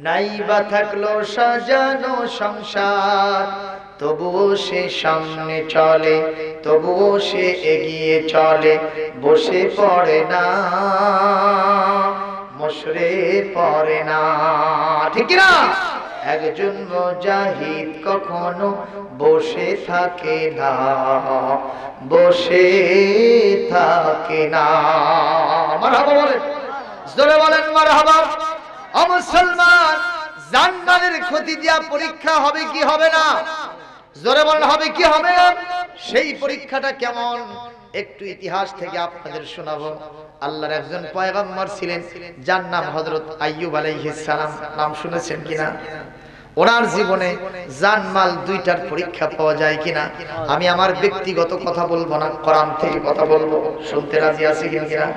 নাই বা থাকলো সাজানো সংসার, তবুও সে সামনে চলে, তবুও সে এগিয়ে চলে, বসে পড়ে না, মশরে পড়ে না। ঠিক না? একজন মুজাহিদ কখনো বসে থাকে না, বসে থাকে না। মারহাবা বলেন, জোরে বলেন মারহাবা। ও মুসলমান, জানমালের ক্ষতি দিয়া পরীক্ষা হবে কি হবে না? জোরে বলেন হবে কি হবে না? সেই পরীক্ষাটা কেমন একটু ইতিহাস থেকে আপনাদের শোনাবো। আল্লাহর একজন পয়গম্বর ছিলেন, যার নাম হযরত আইয়ুব আলাইহিস সালাম। নাম শুনেছেন কিনা? ওনার জীবনে জানমাল দুইটার পরীক্ষা পাওয়া যায় কিনা? আমি আমার ব্যক্তিগত কথা বলবো না, কোরআন থেকে কথা বলবো। শুনতে রাজি আছি কিনা?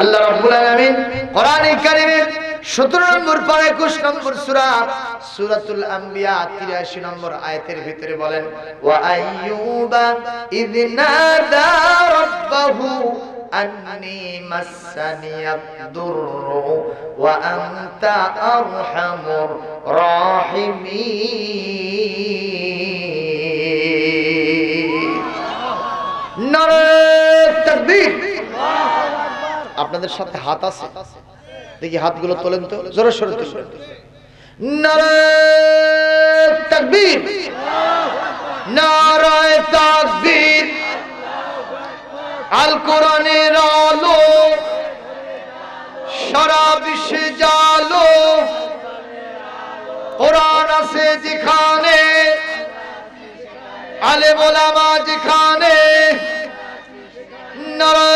আল্লাহ রাব্বুল আলামিন কোরআনে কারীমের 17 নম্বর পারা 21 নম্বর সূরা সূরাতুল আম্বিয়া 83 নম্বর আয়াতের ভিতরে বলেন, ওয়া আইয়ুবা ইয নাদা রাব্বাহু আন্নী মাসানিয়াদ-দুররু ওয়া আনতা আরহামুর রাহিমিন। নারে তাকবীর। আপনাদের সাথে হাত আছে? দেখি হাতগুলো তোলেন তো, জোরে সোরে তোলেন। নারে তাকবীর, নারে তাকবীর। আল কোরআনের আলো সারা বিশ্বে জালো, কোরআন আছে যেখানে, আলেম ওলামা যেখানে, নারে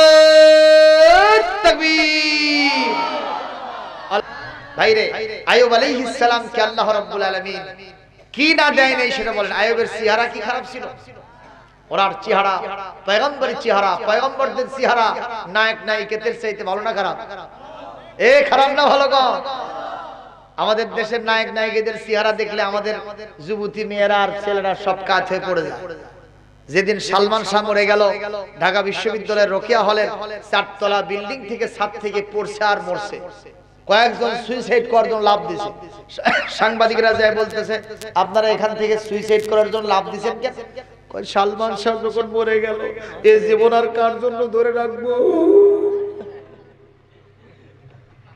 তাকবীর। ভাইরে, আইয়ুব আলাইহিস সালাম কে আল্লাহ রাব্বুল আলামিন কি না দেয় নাই সেটা বলেন। আইয়ুবের চেহারা কি খারাপ ছিল? ওনার চেহারা, পয়গম্বরের চেহারা, পয়গম্বরদের চেহারা নায়ক নায়িকাদের চাইতে ভালো না খারাপ? এ খারাপ না ভালো গো? আমাদের দেশের নায়ক নায়িকাদের চেহারা দেখলে আমাদের যুবতী মেয়েরা আর ছেলেরা সব কাজ হয়ে পড়ে যায়। যেদিন সালমান শাহ মরে গেল, ঢাকা বিশ্ববিদ্যালয়ের রোকেয়া হলের 4 তলা বিল্ডিং থেকে ছাদ থেকে পড়ছে আর মরছে। কয়েকজন সুইসাইড করার জন্য লাভ দিছে। সাংবাদিকরা যায় বলতেছে, আপনারা এখান থেকে সুইসাইড করার জন্য লাভ দিছেন কেন? কই সালমান শাহ যখন মরে গেল, এই জীবন আর কার জন্য ধরে রাখবো?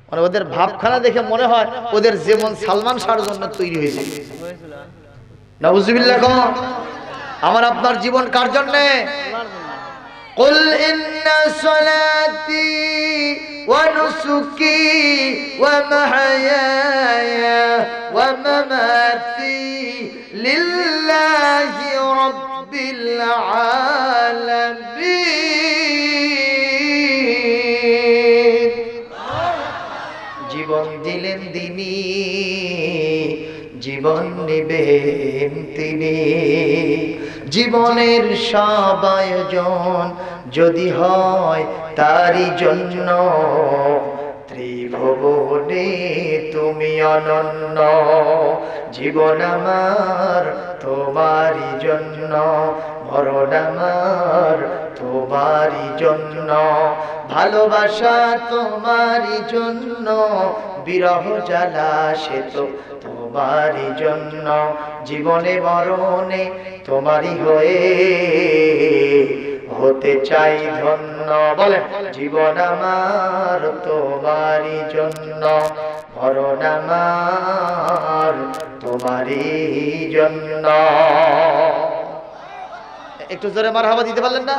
মানে ওদের ভাবখানা দেখে মনে হয় ওদের জীবন সালমান শাহর জন্য তৈরি হয়েছে। নাউজুবিল্লাহ। আমার আপনার জীবন কার জন্য? কুল ইন্না সালাতি ওয়া নুসুকি ওয়া মাহইয়ায়া ওয়া মামাতি লিল্লাহি রাব্বিল আলামিন। জীবন দিলেন তিনি, জীবন নিবেন তিনি। জীবনের সব আয়োজন যদি হয় তারই জন্য, ত্রিভুবনে তুমি অনন্য। জীবন আমার তোমারই জন্য, মরণ আমার তোমারই জন্য, ভালোবাসা তোমারই জন্য, বিরহ জ্বালা সে তো তোমারই জন্য। জীবনে মরণে তোমারই হয়ে হতে চাই ধন্য। বলেন, জীবন আমার তোমারই জন্য, মরণ আমার তোমারই জন্য। একটু জোরে মারহাবা দিতে পারলেন না?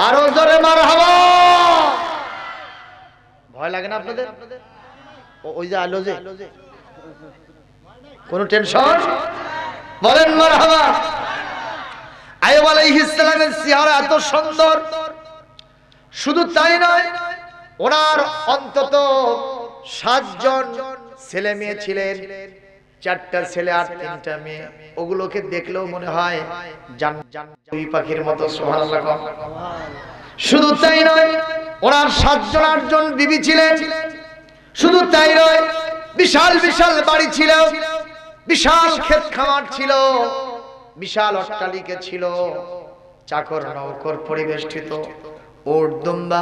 আরো জোরে মারহাবা। ভয় লাগে না আপনাদের? ওই যে আলো, যে কোন টেনশন? বলেন মারহাবা। আইয়ুব আলাইহিস সালামের চেহারা এত সুন্দর, শুধু তাই নয়, ওনার অন্তত 7 জন ছেলে মেয়ে ছিলেন। 4টা ছেলে আর 3টা মেয়ে, ওগুলোকে দেখলেও মনে হয় জান্নাতুল পাখির মতো। সুবহানাল্লাহ। শুধু তাই নয়, ওনার 7 জন 8 জন বিবি ছিলেন। শুধু তাই নয়, বিশাল বিশাল বাড়ি ছিল, বিশাল ক্ষেত খামার ছিল, বিশাল অট্টালিকা ছিল, চাকর নৌকর পরিবেষ্টিত, উট দুম্বা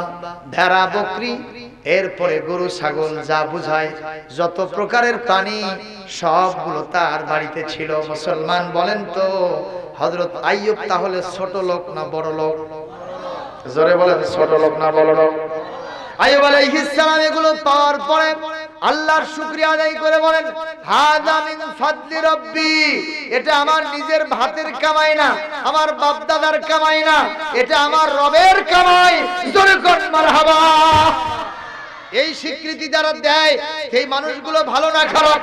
ভেড়া বকরি, এরপরে গরু ছাগল যা বুঝায় যত প্রকারের প্রাণী সবগুলো তার বাড়িতে ছিল। মুসলমান বলেন তো হযরত আইয়ুব তাহলে ছোট লোক না বড় লোক? জোরে বলেন, ছোট লোক না বড় লোক? আইয়ুব আলাইহিস সালাম এগুলো পাওয়ার পরে আল্লাহর শুকরিয়া আদায় করে বলেন, হাযা মিন ফাদলি রাব্বি, এটা আমার নিজের ভাতের কামাই না, আমার বাপ দাদার কামাই না, এটা আমার রবের কামাই। জোরে কোন মারহাবা। এই স্বীকৃতি যারা দেয় সেই মানুষগুলো ভালো না খারাপ?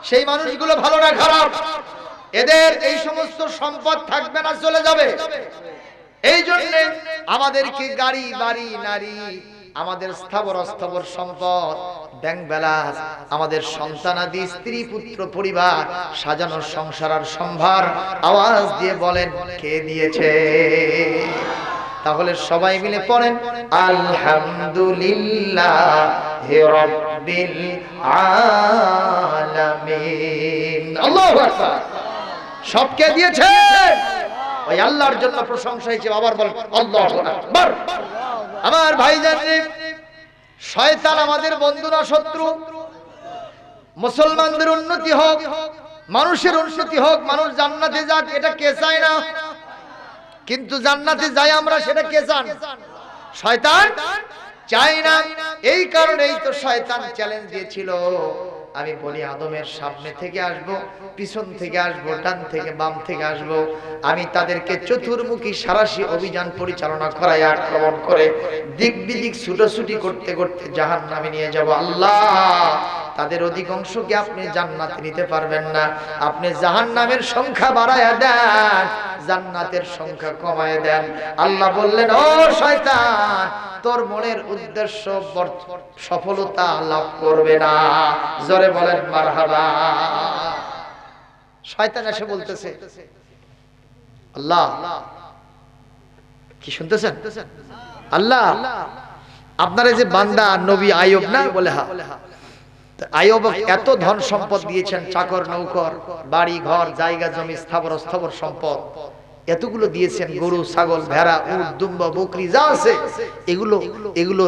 সেই মানুষগুলো ভালো না খারাপ? এদের এই সমস্ত সম্পদ থাকবে না, চলে যাবে। এই জন্য আমাদেরকে গাড়ি বাড়ি নারী, আমাদের স্থাবর অস্থাবর সম্পদ, ব্যাংক ব্যালেন্স, আমাদের সন্তানাদি স্ত্রী পুত্র পরিবার সাজানো সংসার আর সম্ভার আওয়াজ দিয়ে বলেন কে দিয়েছে? তাহলে সবাই মিলে পড়েন আলহামদুলিল্লাহি রাব্বিল আলামিন। আল্লাহু আকবার। সব কে দিয়েছে? ওই আল্লাহর জন্য প্রশংসা হিসেবে আবার বলেন আল্লাহু আকবার। আমার ভাইজান, শয়তান আমাদের বন্ধু না শত্রু? মুসলমানদের উন্নতি হোক, মানুষের উন্নতি হোক, মানুষ জান্নাতে যাক, এটা কে চায় না? কিন্তু জান্নাতে যাই আমরা, সেটা কে চান? শয়তান চায় না। এই কারণেই তো শয়তান চ্যালেঞ্জ দিয়েছিল, আমি বলি আদমের সামনে থেকে আসব, পিছন থেকে আসব, ডান থেকে বাম থেকে আসব, আমি তাদেরকে চতুর্মুখী সারাশি অভিযান পরিচালনা করায় আক্রমণ করে দিক বিদিক ছুটোছুটি করতে করতে জাহান্নামে নিয়ে যাব। আল্লাহ, তাদের অধিকাংশকে আপনি জান্নাতে নিতে পারবেন না, আপনি জাহান্নামের সংখ্যা বাড়ায়া দেন, জান্নাতের সংখ্যা কমায় দেন। আল্লাহ বললেন, ও শয়তান, তোর মনের উদ্দেশ্য সফলতা লাভ করবে না। জোরে বলেন মারহাবা। শয়তান এসে বলতেছে, আল্লাহ কি শুনতেছেন? আল্লাহ, আপনার এই যে বান্দা নবী আইয়ুব না? বলে হ্যাঁ। আইয়ুব এত ধন সম্পদ দিয়েছেন, চাকর নৌকর, বাড়ি ঘর, জায়গা জমি, স্থাবর অস্থাবর সম্পদ এতগুলো দিয়েছেন, গরু ছাগল ভেড়া উট দুম্বা বকরি যা আছে এগুলো এগুলো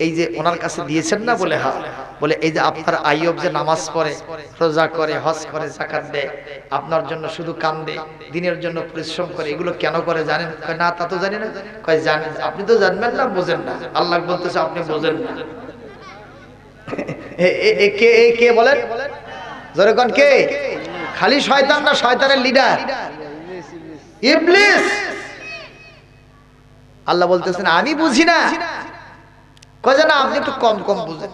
এই যে ওনার কাছে দিয়েছেন না? বলে হ্যাঁ। বলে এই যে আপনার আইয়ুব যে নামাজ পড়ে, রোজা করে, হজ করে, যাকাত দেয়, আপনার জন্য শুধু কান্দে, দিনের জন্য পরিশ্রম করে, এগুলো কেন করে জানেন? কয় না, তা তো জানি না। কয় জানেন? আপনি তো জানবেন না, বোঝেন না। আল্লাহ বলতেছে আপনি বোঝেন না। কে বলেন? জোরে কোন কে? খালি শয়তান না, শয়তানের লিডার ইবলিস। আল্লাহ বলতেছেন আমি বুঝি না। কয় যে না, আপনি একটু কম কম বুঝেন।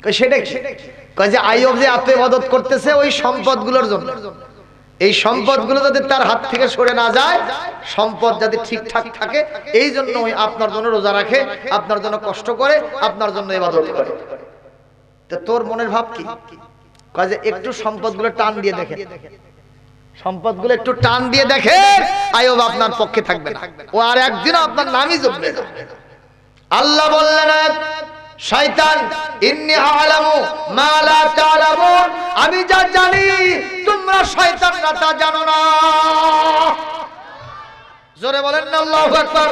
কয় সেটা কি? কয় যে আইয়ুব যে এত ইবাদত করতেছে ওই সম্পদগুলোর জন্য, এই সম্পদগুলো যাতে তার হাত থেকে সরে না যায়, সম্পদ যাতে ঠিকঠাক থাকে, এই জন্য ওই আপনার জন্য রোজা রাখে, আপনার জন্য কষ্ট করে, আপনার জন্য ইবাদত করে। তো তোর মনের ভাব কি? কয় যে একটু সম্পদগুলো টান দিয়ে দেখে, সম্পদগুলো একটু টান দিয়ে দেখে, আইয়ুব আপনার পক্ষে থাকবে না, ও আর একদিন আপনার নামই জপবে না। আল্লাহ বললেন, শয়তান, ইন্নী আ'লামু মা লা তা'লামুন, আমি যা জানি তোমরা শয়তানরা তা জানো না। জোরে বলেন না আল্লাহু আকবার।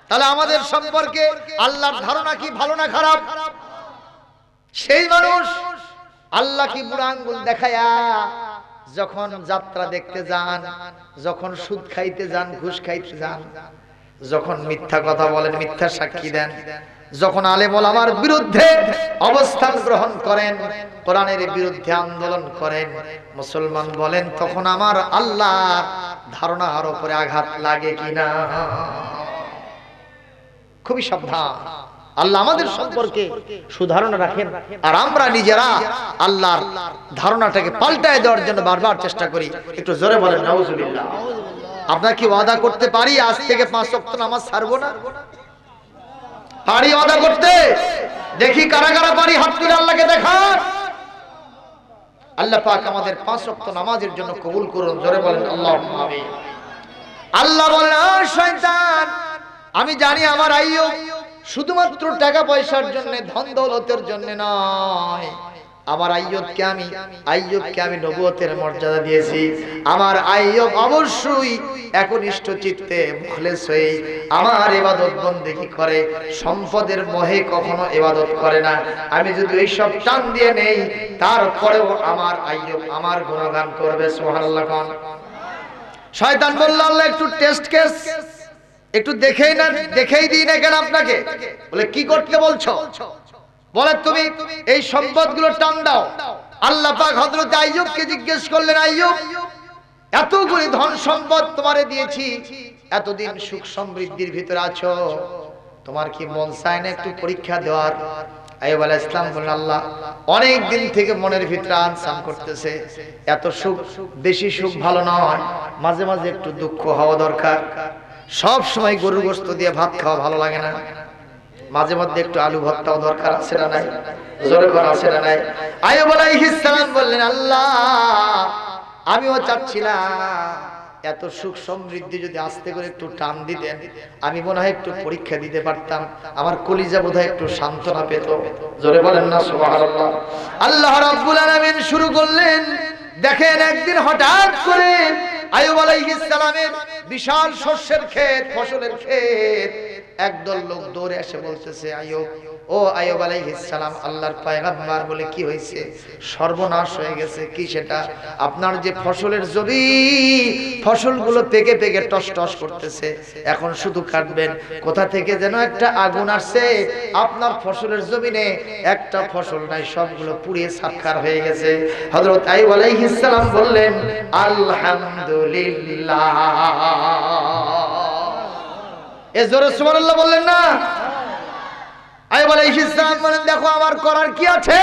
তাহলে আমাদের সম্পর্কে আল্লাহর ধারণা কি ভালো না খারাপ? সেই মানুষ আল্লাহ কি বুড়া আঙ্গুল দেখায়া যখন যাত্রা দেখতে যান, যখন সুদ খাইতে যান, ঘুষ খাইতে যান, যখন মিথ্যা কথা বলেন, মিথ্যা সাক্ষী দেন, যখন আলেম ওলামার বিরুদ্ধে অবস্থান গ্রহণ করেন, কোরআনের বিরুদ্ধে আন্দোলন করেন, মুসলমান বলেন তখন আমার আল্লাহর ধারণার উপরে আঘাত লাগে কিনা? খুবই সাবধান। আল্লাহ আমাদের সম্পর্কে সুধারণা রাখেন, আর আমরা নিজেরা আল্লাহর ধারণাটাকে পাল্টায় দেওয়ার জন্য বারবার চেষ্টা করি। একটু জোরে বলেন নাউজুবিল্লাহ। আপনারা কি ওয়াদা করতে পারি আজ থেকে 5 ওয়াক্ত নামাজ ছাড়বো না? পারি ওয়াদা করতে? দেখি কারা কারা পারি, হাত তুলে আল্লাহকে দেখান। আল্লাহ পাক আমাদের 5 ওয়াক্ত নামাজের জন্য কবুল করুন, জোরে বলেন আল্লাহুম্মা আমিন। আল্লাহ বলেন, শয়তান আমি জানি আমার আইয়ুব শুধুমাত্র টাকা পয়সার জন্য, ধন দৌলতের জন্য নয়, আমার আইয়ুবকে আমি নবুয়তের মর্যাদা দিয়েছি। আমার আইয়ুব অবশ্যই একনিষ্ঠ চিত্তে মুখলেস হয়ে আমার ইবাদত বন্দেগী করে, সম্পদের মোহে কখনো ইবাদত করে না। আমি যদি এই সব টান দিয়ে নেই, তারপরেও আমার আইয়ুব আমার গুণগান করবে। সুবহানাল্লাহ। শয়তান বলল, আল্লাহ একটু টেস্ট কেস একটু দেখেই দিই না কেন আপনাকে? বলে কি করতে বলছো? বলে তুমি এই সম্পদগুলো টান দাও। আল্লাহ পাক হযরত আইয়ুবকে জিজ্ঞেস করলেন, আইয়ুব এতগুলি ধন সম্পদ তোমারে দিয়েছি, এতদিন সুখ সমৃদ্ধির ভিতরে আছো, তোমার কি মন চায় না একটু পরীক্ষা দেওয়ার? আইয়ুব আলাইহিস সালাম বললেন, আল্লাহ অনেক দিন থেকে মনের ভিতরে আনসান করতেছে, এত সুখ, বেশি সুখ ভালো নয়, মাঝে মাঝে একটু দুঃখ হওয়া দরকার। সব সময় গরুর গোশত দিয়ে ভাত খাওয়া ভালো লাগে না, মাঝে মধ্যে একটু আলু ভর্তাও দরকার আছে না নাই? জোরে করে আছে না নাই? আইয়ুব আলাইহিস সালাম বললেন, আল্লাহ আমিও চাচ্ছিলাম এত সুখ সমৃদ্ধি যদি আস্তে করে একটু টান দিতেন, আমি মনে হয় একটু পরীক্ষা দিতে পারতাম, আমার কলিজা বোধহয় একটু সান্ত্বনা পেত। জোরে বলেন না সুবহানাল্লাহ। আল্লাহ রাব্বুল আলামিন শুরু করলেন। দেখেন একদিন হঠাৎ করে আইয়ুব আলাইহিস সালামের বিশাল শস্যের ক্ষেত, ফসলের ক্ষেত, একদল লোক দৌড়ে এসে বলতেছে, আইয়ুব, ও আইয়ুব আলাইহিস সালাম, আল্লাহর পয়গম্বর, বলে কি হয়েছে? সর্বনাশ হয়ে গেছে। কি সেটা? আপনার যে ফসলের জমি, ফসলগুলো পেকে পেকে টস টস করতেছে, এখন শুধু কাটবেন, কোথা থেকে যেন একটা আগুন আসছে, আপনার ফসলের জমিনে একটা ফসল নাই, সবগুলো পুড়িয়ে ছারখার হয়ে গেছে। হযরত আইয়ুব আলাইহিস সালাম বললেন, আলহামদুলিল্লাহ। এ জোরে সুবহানাল্লাহ বললেন না? আইয়ুব আলাইহিস সালাম বলেন, দেখো আমার করার কি আছে?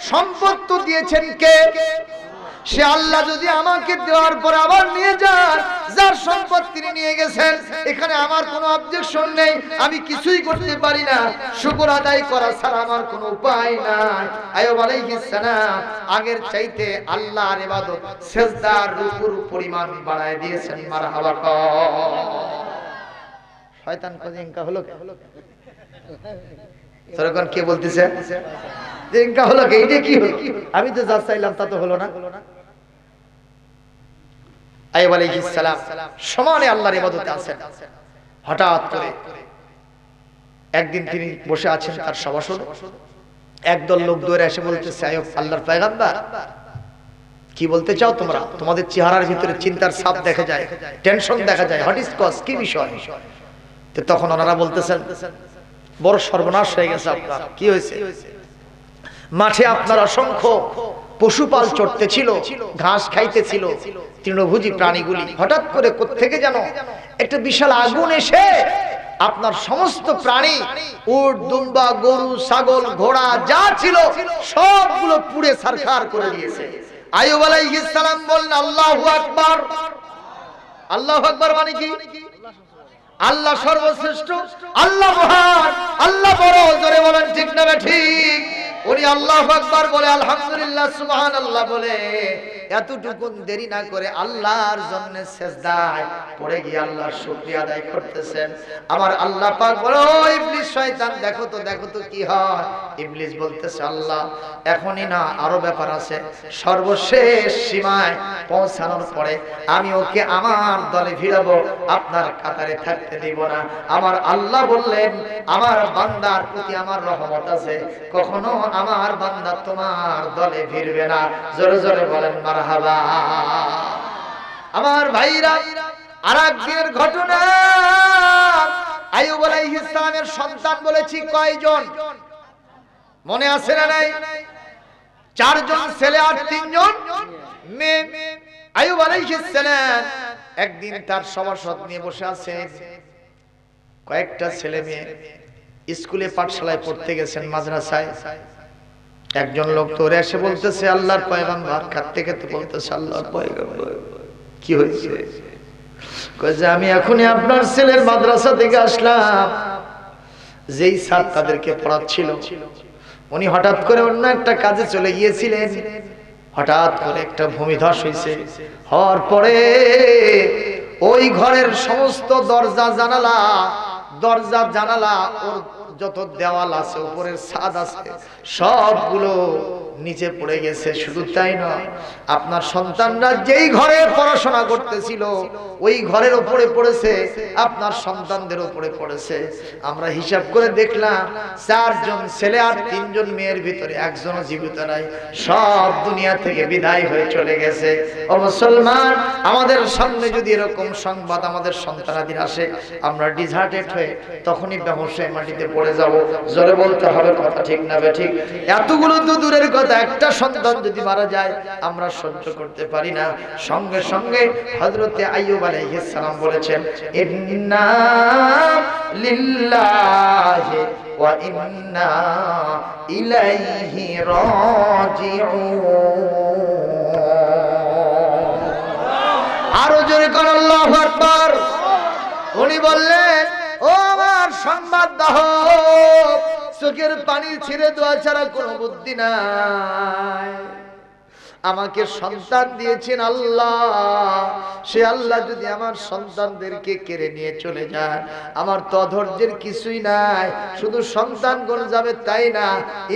সম্পদ তো দিয়েছেন কে? সে আল্লাহ যদি আমাকে দেওয়ার পর আবার নিয়ে যান, যার সম্পদ তিনি নিয়ে গেছেন, এখানে আমার কোনো অবজেকশন নেই, আমি কিছুই করতে পারি না, শুকর আদায় করা ছাড়া আমার কোনো উপায় নাই। আইয়ুব আলাইহিস সালাম আগের চাইতে আল্লাহর ইবাদত, সিজদা, রুকুর পরিমাণ বাড়ায় দিয়েছেন। মারহাবা। শয়তান কজিঙ্কা হলো সরকার কে বলতেছে জিঙ্কা হলো কে? এটা কি হলো? আমি তো যা চাইলাম তা তো হলো না। আইয়ুব আলাইহিস সালাম সমানে আল্লাহর ইবাদতে আছেন। হঠাৎ করে একদিন তিনি বসে আছেন, তার সভাসদ একদল লোক দৌড়ে এসে বলতেছে, আইয়ুব, আল্লাহর পয়গম্বর, কি বলতে চাও তোমরা? তোমাদের চেহারার ভিতরে চিন্তার ছাপ দেখা যায়, টেনশন দেখা যায়, হোয়াট ইজ কজ, কি বিষয়? তো তখন ওনারা বলতেছেন, বড় সর্বনাশ হয়ে গেছে আপনার। কি হয়েছে? মাঠে আপনার অসংখ্য পশুপাল চড়তেছিল, ঘাস খাইতেছিল, তৃণভোজী প্রাণীগুলি, হঠাৎ করে কোত্থেকে যেন একটা বিশাল আগুন এসে আপনার সমস্ত প্রাণী, উট, দুম্বা, গরু, ছাগল, ঘোড়া যা ছিল সবগুলো পুড়ে ছারখার করে দিয়েছে। আইয়ুব আলাইহিস সালাম বললেন, আল্লাহু আকবার। আল্লাহু আকবার মানে কি? আল্লাহ সর্বশ্রেষ্ঠ, আল্লাহ মহান, আল্লাহ বড়। জোরে বলেন ঠিক না ঠিক? উনি আল্লাহু আকবার বলে, আলহামদুলিল্লাহ, সুবহানাল্লাহ বলে এতটুকু দেরি না করে আল্লাহর জন্য সিজদায় পড়ে গিয়ে আল্লাহর শুকরিয়া আদায় করতেছেন। আমার আল্লাহ পাক বলে, ও ইবলিস, শয়তান, দেখো তো কি হয়। ইবলিস বলতেছে, আল্লাহ এখনই না, আরো ব্যাপার আছে, সর্বশেষ সীমায় পৌঁছানোর পরে আমি ওকে আমার দলে ভিড়াবো, আপনার কাতারে থাকতে দিব না। আমার আল্লাহ বললেন, আমার বান্দার প্রতি আমার রহমত আছে, কখনো আমার বান্দা তোমার দলে ভিড়বে না। জোরে জোরে বলেন মারহাবা। আমার ভাইরা, আরেকদিনের ঘটনা। আইয়ুব আলাইহিস সালামের সন্তান বলেছি কয়জন? মনে আছে না নাই? 4 জন ছেলে আর 3 জন মেয়ে। আইয়ুব আলাইহিস সালাম একদিন তার সভাসদ নিয়ে বসে আছেন, কয়েকটা ছেলে মেয়ে স্কুলে পাঠশালায় পড়তে গেছেন, মাদ্রাসায়। একজন লোক তোরে এসে বলতেছে, আল্লাহর পয়গম্বর, কাঁদতে কাঁদতে বলতেছে, আল্লাহর পয়গম্বর, কি হয়েছে? কয় যে আমি এখনই আপনার ছেলের মাদ্রাসা থেকে আসলাম, যেই স্যার তাদেরকে পড়াচ্ছিল উনি হঠাৎ করে অন্য একটা কাজে চলে গিয়েছিলেন, হঠাৎ করে একটা ভূমিধস হয়েছে। হওয়ার পরে ওই ঘরের সমস্ত দরজা জানালা ওর যত দেওয়াল আছে, উপরের ছাদ আছে, সবগুলো নিচে পড়ে গেছে। শুধু তাই নয়, আপনার সন্তানরা যেই ঘরে পড়াশোনা করতেছিল ওই ঘরের উপরে পড়েছে, আপনার সন্তানদের উপরে পড়েছে। আমরা হিসাব করে দেখলাম 4 জন ছেলে আর 3 জন মেয়ের ভিতরে একজনও জীবিত নাই, সব দুনিয়া থেকে বিদায় হয়ে চলে গেছে। ও মুসলমান, আমাদের সামনে যদি এরকম সংবাদ আমাদের সন্তানাদের আসে, আমরা ডিজার্টেড হয়ে তখনই বেহুশ হয়ে মাটিতে পড়ে যাব। জোরে বলতে হবে কথা, ঠিক না ঠিক? এতগুলো তো দূরের কথা, একটা সন্তান যদি মারা যায় আমরা সহ্য করতে পারি না। সঙ্গে সঙ্গে হযরতে আইয়ুব আলাইহিস সালাম বলেছেন, ইন্না লিল্লাহি ওয়া ইন্না ইলাইহি রাজিউন। আরো জোরে কর আল্লাহু আকবার। উনি বললেন, ও আমার সংবাদ দাহক, চোখের পানি ছিঁড়ে দেওয়া ছাড়া কোনো বুদ্ধি নাই। আমাকে সন্তান দিয়েছেন আল্লাহ, সে আল্লাহ যদি আমার সন্তানদেরকে কেড়ে নিয়ে চলে যায়, আমার তো অধৈর্যের কিছুই নাই। শুধু সন্তানগণ যাবে তাই না,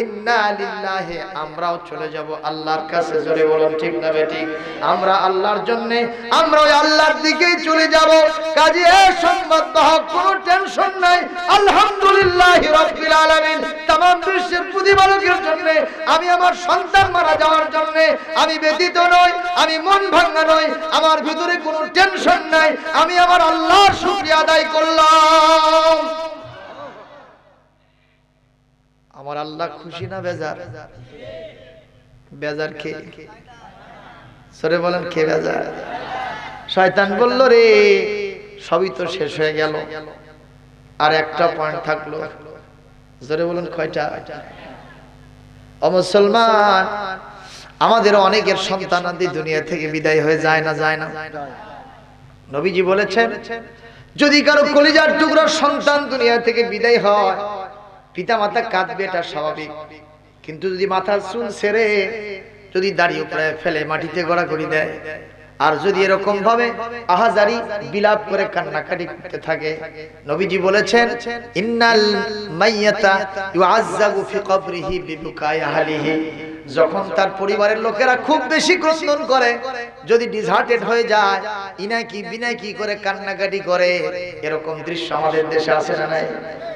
ইন্না লিল্লাহি, আমরাও চলে যাব আল্লাহর কাছে। জোরে বলুন ঠিক না ঠিক? আমরা আল্লাহর জন্য, আমরা ওই আল্লাহর দিকেই চলে যাব। কাজে এই সংবাদ দাও, কোনো টেনশন নাই। আলহামদুলিল্লাহি রাব্বিল আলামিন। तमाम বিশ্বের প্রতিপালকের জন্য আমি আমার সন্তান মারা যাওয়ার জন্য আমি ব্যথিত নই, আমি মন ভাঙা নই, আমার ভিতরে কোনো টেনশন নাই। আমি আমার আল্লাহর শুকরিয়া আদায় করলাম। আমার আল্লাহ খুশি না বেজার? বেজার কে? সরে বলেন, কে বেজার? শয়তান বলল, রে সবই তো শেষ হয়ে গেল, আর একটা পয়েন্ট থাকলো। জোরে বলুন, কয়টা? ও মুসলমান, আমাদের অনেকের সন্তানাদি দুনিয়া থেকে বিদায় হয়ে যায় না, যায় না? নবীজি বলেছেন, যদি কারো কলিজার টুকরা সন্তান দুনিয়া থেকে বিদায় হয়, পিতা মাতা কাঁদবে, এটা স্বাভাবিক। কিন্তু যদি মাথার চুল ছেড়ে যদি দাড়ি উপরে ফেলে মাটিতে গড়াগড়ি দেয়, আর যদি এরকম ভাবে আহাজারি বিলাপ করে কান্নাকাটি করতে থাকে, নবীজি বলেছেন, ইন্নাল মাইয়াতা ইউআযাবু ফি কবরিহি বিবুকাই আহলিহি। যখন তার পরিবারের লোকেরা খুব বেশি ক্রন্দন করে, যদি ডিসহার্টেড হয়ে যায়, ইনাকি বিনাকি করে কান্নাকাটি করে, এরকম দৃশ্য আমাদের দেশে আছে না নাই?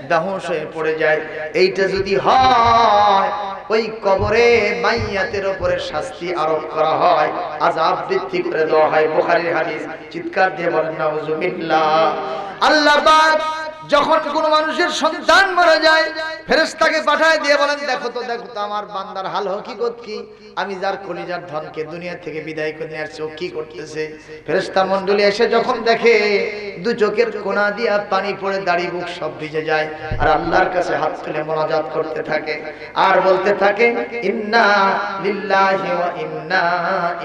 বেহুশ হয়ে পড়ে যায়। এইটা যদি হয়, ওই কবরে মাইয়াতের উপরে শাস্তি আরোপ করা হয়, আযাব বৃদ্ধি করে দেওয়া হয়। বুখারীর হাদিস। চিৎকার দিয়ে বলেন নাউযুবিল্লাহ। আল্লাহ পাক যখন কোন মানুষের সন্তান মারা যায়, ফেরেশতাকে পাঠায় দিয়ে বলেন, দেখো তো আমার বান্দার হাল হকিকত কি, আমি যার কলিজার ধনকে দুনিয়া থেকে বিদায় করে নিয়ে আসছি, ও কি করতেছে। ফেরেশতা মণ্ডলী এসে যখন দেখে, দু চোখের কোনা দিয়া পানি পড়ে দাড়ি বুক সব ভিজে যায়, আর আল্লাহর কাছে হাত তুলে মোনাজাত করতে থাকে, আর বলতে থাকে, ইন্না লিল্লাহি ওয়া ইন্না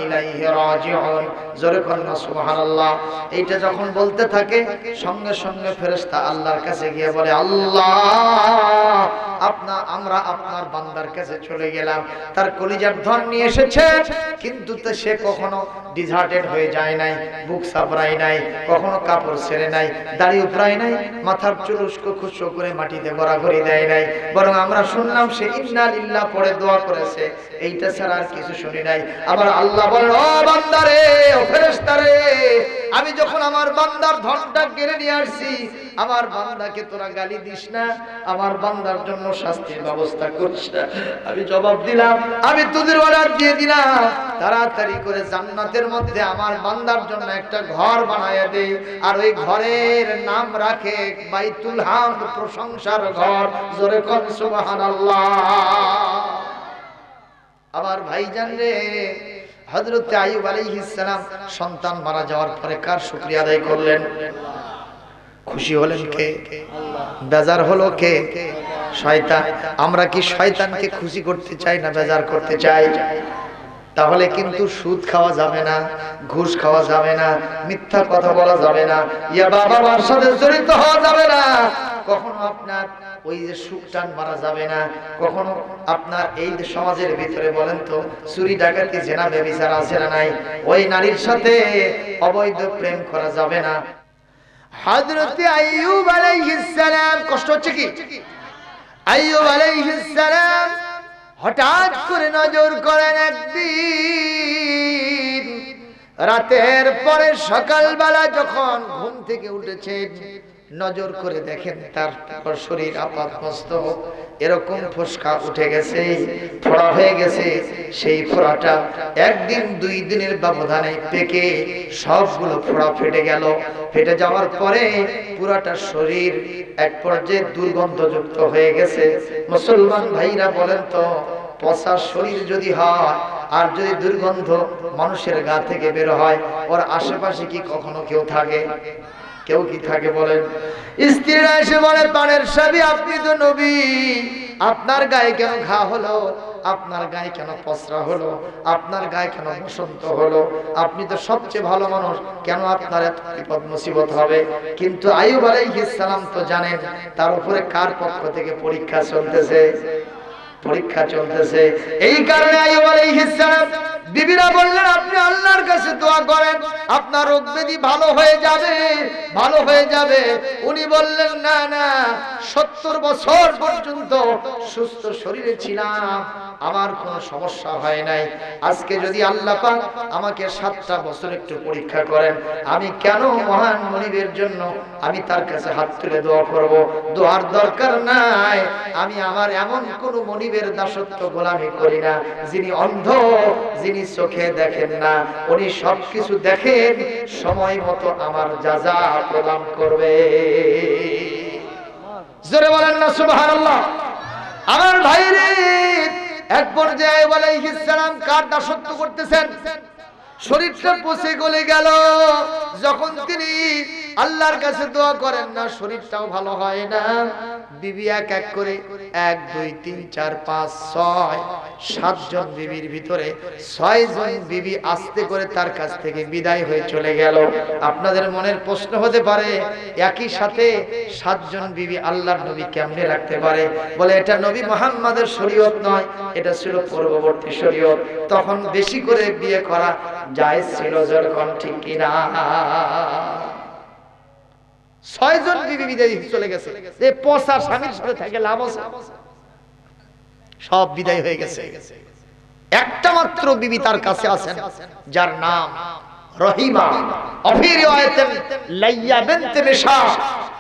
ইলাইহি রাজিউন। জোরে বলুন সুবহানাল্লাহ। এইটা যখন বলতে থাকে, সঙ্গে সঙ্গে ফেরেশতা আল্লাহর কাছে গিয়ে বলে, আল্লাহ, আমরা আপনার বান্দার কাছে চলে গেলাম, তার কলিজার ধন নিয়ে এসেছে, কিন্তু তো সে কখনো ডিসহার্টেড হয়ে যায় নাই, বুক সাবরাই নাই, কখনো কাপড় ছেড়ে নাই, দাড়ি উপরাই নাই, মাথার চুল উস্কো খুস্কো করে মাটিতে গড়াগড়ি দেয় নাই, বরং আমরা শুনলাম সে ইন্না লিল্লাহ পড়ে দোয়া করেছে। এইটা ছাড়া আর কিছু শুনি নাই। আবার আল্লাহ বলেন, ও বান্দারে, ও ফেরেশতারে, আমি যখন আমার বান্দার ধনটা কেড়ে নিয়ে আসছি, আমার বান্দাকে তোরা গালি দিস না, আমার বান্দার জন্য শাস্তির ব্যবস্থা করিস না। আমি জবাব দিলাম, আমি তোদের অর্ডার দিয়ে দিলাম, তাড়াতাড়ি করে জান্নাতের মধ্যে আমার বান্দার জন্য একটা ঘর বানায়া দে, আর ওই ঘরের নাম রাখে বাইতুল হামদ, প্রশংসার ঘর। জোরে কোন সুবহানাল্লাহ। আমার ভাইজান রে, হযরত আইয়ুব আলাইহিস সালাম সন্তান মারা যাওয়ার পরে কার শুকরিয়া আদায় করলেন? খুশি হলেন কে? বেজার হলো কে? শয়তান। আমরা কি শয়তানকে খুশি করতে চাই না বেজার করতে চাই? তাহলে কিন্তু সুদ খাওয়া যাবে না, ঘুষ খাওয়া যাবে না, মিথ্যা কথা বলা যাবে না, ইয়া বাবার সাথে জড়িত হওয়া যাবে না, কখনো আপনার ওই যে সুখ টান মারা যাবে না, কখনো আপনার এই সমাজের ভিতরে বলেন তো চুরি ডাকাতি জেনা ব্যভিচার আছে না নাই, ওই নারীর সাথে অবৈধ প্রেম করা যাবে না। হযরত আইয়ুব আলাইহিস সালাম, কষ্ট হচ্ছে কি? আইয়ুব আলাইহিস সালাম হঠাৎ করে নজর করেন একদিন রাতের পরে সকালবেলা যখন ঘুম থেকে উঠেছেন, নজর করে দেখেন তার শরীর আপাতমস্তক এরকম ফোসকা উঠে গেছে, ফোড়া হয়ে গেছে। সেই ফোড়াটা একদিন দুই দিনের ব্যবধানে পেকে সবগুলো ফোড়া ফেটে গেল। ফেটে যাওয়ার পরে পুরাটা শরীর এক পর্যায়ে দুর্গন্ধযুক্ত হয়ে গেছে। মুসলমান ভাইরা বলেন তো, পচা শরীর যদি হয় আর যদি দুর্গন্ধ মানুষের গা থেকে বের হয়, ওর আশেপাশে কি কখনো কেউ থাকে? কেউ কি থাকে বলেন? স্ত্রীরা এসে বলে, প্রাণের স্বামী আপনি তো নবী, আপনার গায়ে কেন ঘা হলো, আপনার গায়ে কেন পচরা হলো, আপনার গায়ে কেন বসন্ত হলো, আপনি তো সবচেয়ে ভালো মানুষ, কেন আপনার এত বিপদ মুসিবত হবে? কিন্তু আইয়ুব আলাইহিস সালাম তো জানেন তার উপরে কার পক্ষ থেকে পরীক্ষা চলতেছে, পরীক্ষা চলতেছে। এই কারণে আইয়ুব আলাইহিস সালাম বিবিরা বললেন, আপনি আল্লাহর কাছে দোয়া করেন, আপনার রোগ ব্যাধি ভালো হয়ে যাবে, ভালো হয়ে যাবে। উনি বললেন, না না, 70 বছর পর্যন্ত সুস্থ শরীরে ছিলাম, আমার কোনো সমস্যা হয় নাই। আজকে যদি আল্লাহ পাক আমাকে 7টা বছর একটু পরীক্ষা করেন, আমি কেন মহান মনিবের জন্য আমি তার কাছে হাত তুলে দোয়া করব? দোয়ার দরকার নাই। আমি আমার এমন কোন মনিবের দাসত্ব গোলামি করি না, যিনি অন্ধ, যিনি চোখে দেখেন না, উনি সবকিছু দেখেন, সময় মতো আমার যাজা প্রদান করবে। জোরে বলেন না সুবহানাল্লাহ। আমার ভাইরে, এক পর্যায়ে আইয়ুব আলাইহিস সালাম কার দাসত্ব করতেছেন? শরীরটা পচে গলে গেল। যখন তিনি আল্লাহর কাছে দোয়া করেন না, শরীরটাও ভালো হয় না। বিবি এক এক করে 1 2 3 4 5 6 7 জন বিবির ভিতরে 6 জন বিবি আস্তে করে তার কাছ থেকে বিদায় হয়ে চলে গেল। আপনাদের মনের প্রশ্ন হতে পারে, একই সাথে 7 জন বিবি আল্লাহর নবী কেমনে রাখতে পারে? বলে, এটা নবী মুহাম্মাদের শরীয়ত নয়, এটা ছিল পূর্ববর্তী শরীয়ত। তখন বেশি করে বিয়ে করা জায়েজ ছিল, যখন ঠিক কিনা? 6 জন বিবি বিদায় চলে গেছে। এই পচা স্বামীর সাথে থেকে লাভ আছে? সব বিদায় হয়ে গেছে। একটা মাত্র বিবি তার কাছে আছেন, যার নাম রহিমা। অফি রিওয়ায়াতেন লাইয়া বিনতে মিশা,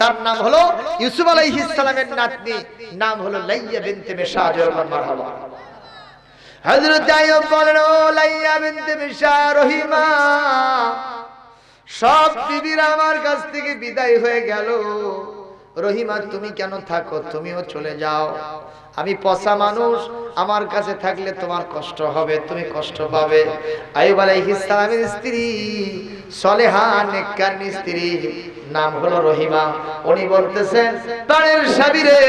তার নাম হলো ইউসুফ আলাইহিস সালামের নাতনি, নাম হলো লাইয়া বিনতে মিশা। জোরে মারহাবা। হযরত আইয়ুব বলেন, ও লাইয়া বিনতে মিশা, রহিমা, সব বিবিরা আমার কাছ থেকে বিদায় হয়ে গেল, রহিমা তুমি কেন থাকো? তুমিও চলে যাও। আমি পচা মানুষ, আমার কাছে থাকলে তোমার কষ্ট হবে, তুমি কষ্ট পাবে। আইয়ুব আলাইহিস সালামের স্ত্রী, সলেহা নেককারী স্ত্রী, নাম হলো রহিমা। উনি বলতেছেন, প্রাণের স্বামী রে,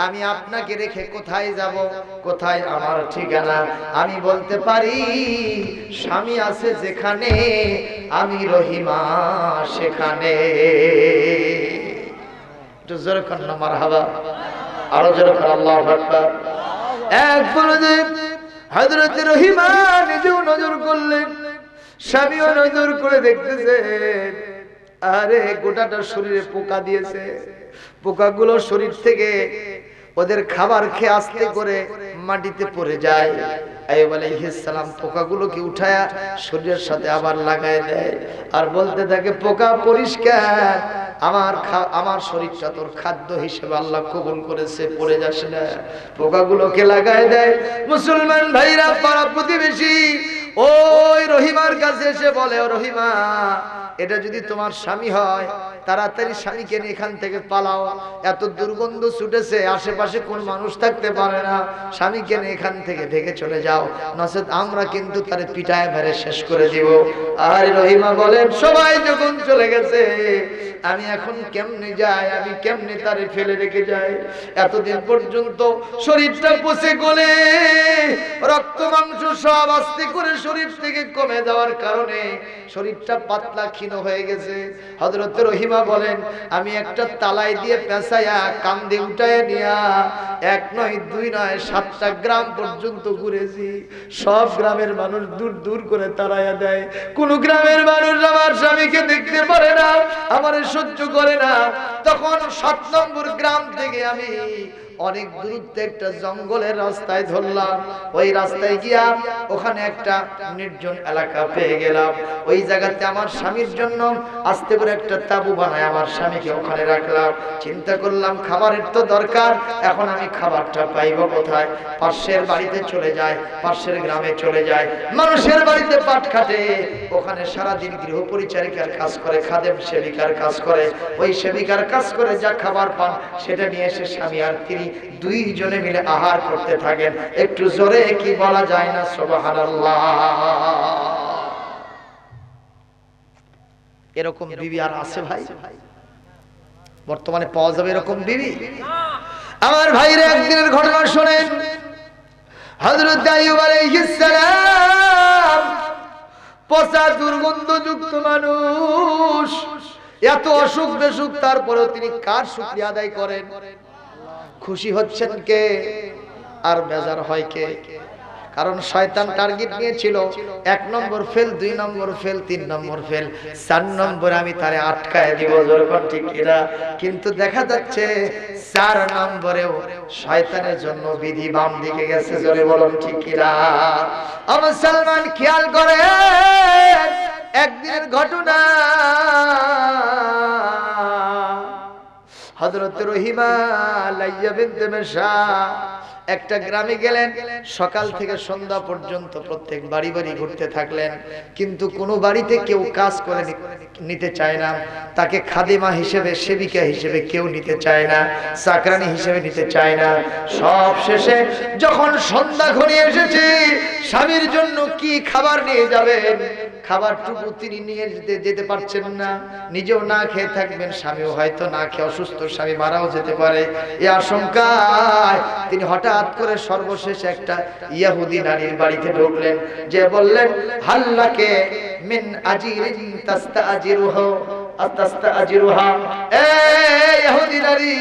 আমি আপনাকে রেখে কোথায় যাব? কোথায় আমার ঠিকানা? আমি বলতে পারি, স্বামী আছে যেখানে, আমি রহিমা সেখানে। একটু জোরে করেন না মারহাবা, আরো জোরে করেন আল্লাহু আকবার। এক পর্যায়ে হযরত রহিমা নিজেও নজর করলেন, স্বামীও নজর করে দেখতেছেন, আরে গোটাটা শরীরে পোকা দিয়েছে। পোকাগুলো শরীর থেকে ওদের খাবার খেয়ে আস্তে করে মাটিতে পড়ে যায়। আইয়ুব আলাইহিস সালাম পোকাগুলোকে উঠায়া শরীরের সাথে আবার লাগায় দেয়, আর বলতে থাকে, পোকা পরিষ্কার, আমার শরীরটা তোর খাদ্য হিসেবে আল্লাহ কবুল করেছে, পড়ে যাস না। পোকাগুলোকে লাগায় দেয়। মুসলমান ভাইরা, পাড়া প্রতিবেশী ওই রহিমার কাছে এসে বলে, ও রহিমা, এটা যদি তোমার স্বামী হয়, তাড়াতাড়ি স্বামীকে নিয়ে এখান থেকে পালাও, এত দুর্গন্ধ ছুটেছে, আশেপাশে কোন মানুষ থাকতে পারে না, স্বামীকে নিয়ে এখান থেকে ভেগে চলে যাও, নচেত আমরা কিন্তু তারে পিটায় মেরে শেষ করে দিব। আর রহিমা বলেন, সবাই যখন চলে গেছে, আমি এখন কেমনে যাই? আমি কেমনে তারে ফেলে রেখে যাই? এতদিন পর্যন্ত শরীরটা পচে গলে রক্ত মাংস সব আস্তে করে শরীর থেকে কমে যাওয়ার কারণে শরীরটা পাতলা ক্ষীণ হয়ে গেছে। হযরত রহিমা বলেন, আমি একটা তালাই দিয়ে পেঁচাইয়া কান্দে উঠায় নিয়া 1 নয় 2 নয় 7টা গ্রাম পর্যন্ত ঘুরেছি। সব গ্রামের মানুষ দূর দূর করে তাড়াইয়া দেয়। কোন গ্রামের মানুষ আমার স্বামীকে দেখতে পারে না, আমারে সহ্য করে না। তখন 7 নম্বর গ্রাম থেকে আমি অনেক দূরত্বে একটা জঙ্গলের রাস্তায় ধরলাম। ওই রাস্তায় গিয়া ওখানে একটা নির্জন এলাকা পেয়ে গেলাম। ওই জায়গাতে আমার স্বামীর জন্য আস্তে করে একটা তাঁবু বানায় আমার স্বামীকে ওখানে রাখলাম। চিন্তা করলাম খাবারের তো দরকার, এখন আমি খাবারটা পাইব কোথায়? পাশের বাড়িতে চলে যায়, পাশের গ্রামে চলে যায়, মানুষের বাড়িতে পাট খাটে। ওখানে সারাদিন গৃহ পরিচারিকার কাজ করে, খাদেম সেবিকার কাজ করে। ওই সেবিকার কাজ করে যা খাবার পান সেটা নিয়ে এসে স্বামী আর তিনি 2 জনে মিলে আহার করতে থাকেন। একটু জোরে কি বলা যায় না সুবহানাল্লাহ? এরকম বিবি আর আছে ভাই? বর্তমানে পাওয়া যাবে এরকম বিবি? আমার ভাইরা একদিনের ঘটনা শুনেন। হযরত আইয়ুব আলাইহিস সালাম পচা দুর্গন্ধযুক্ত মানুষ, এত অসুখ বেসুখ, তারপরেও তিনি কার শুকরিয়া আদায় করেন? খুশি হচ্ছেন কে আর বেজার হয় কে? কারণ শয়তান টার্গেট নিয়েছিল 1 নম্বর ফেল, 2 নম্বর ফেল, 3 নম্বর ফেল, 4 নম্বর আমি তারে আটকায় দিব, যখন ঠিক কিনা। কিন্তু দেখা যাচ্ছে 4 নম্বরেও শয়তানের জন্য বিধি বাম দিকে গেছে, জোরে বলুন ঠিক কিনা। আমার সালমান খেয়াল করে একদিনের ঘটনা। হযরত রহিমা লাইয়া বিনতে মেশা একটা গ্রামে গেলেন। সকাল থেকে সন্ধ্যা পর্যন্ত প্রত্যেক বাড়ি বাড়ি ঘুরতে থাকলেন, কিন্তু কোনো বাড়িতে কেউ কাজ করে নিতে চায় না। তাকে খাদিমা হিসেবে, সেবিকা হিসেবে কেউ নিতে চায় না, চাকরানি হিসেবে নিতে চায় না। সব শেষে যখন সন্ধ্যা ঘনিয়ে এসেছে, স্বামীর জন্য কি খাবার নিয়ে যাবেন? খাবারটুকু তিনি নিয়ে যেতে পারছেন না, নিজেও না খেয়ে থাকবেন, স্বামীও হয়তো না খেয়ে অসুস্থ, স্বামী মারাও যেতে পারে। এই আশঙ্কায় তিনি হঠাৎ করে সর্বশেষ একটা ইহুদি নারীর বাড়িতে ঢুকলেন, যে বললেন, হাল্লাকে মিন আজিরিন তাস্তাআজিরুহা, এই ইহুদি নারী,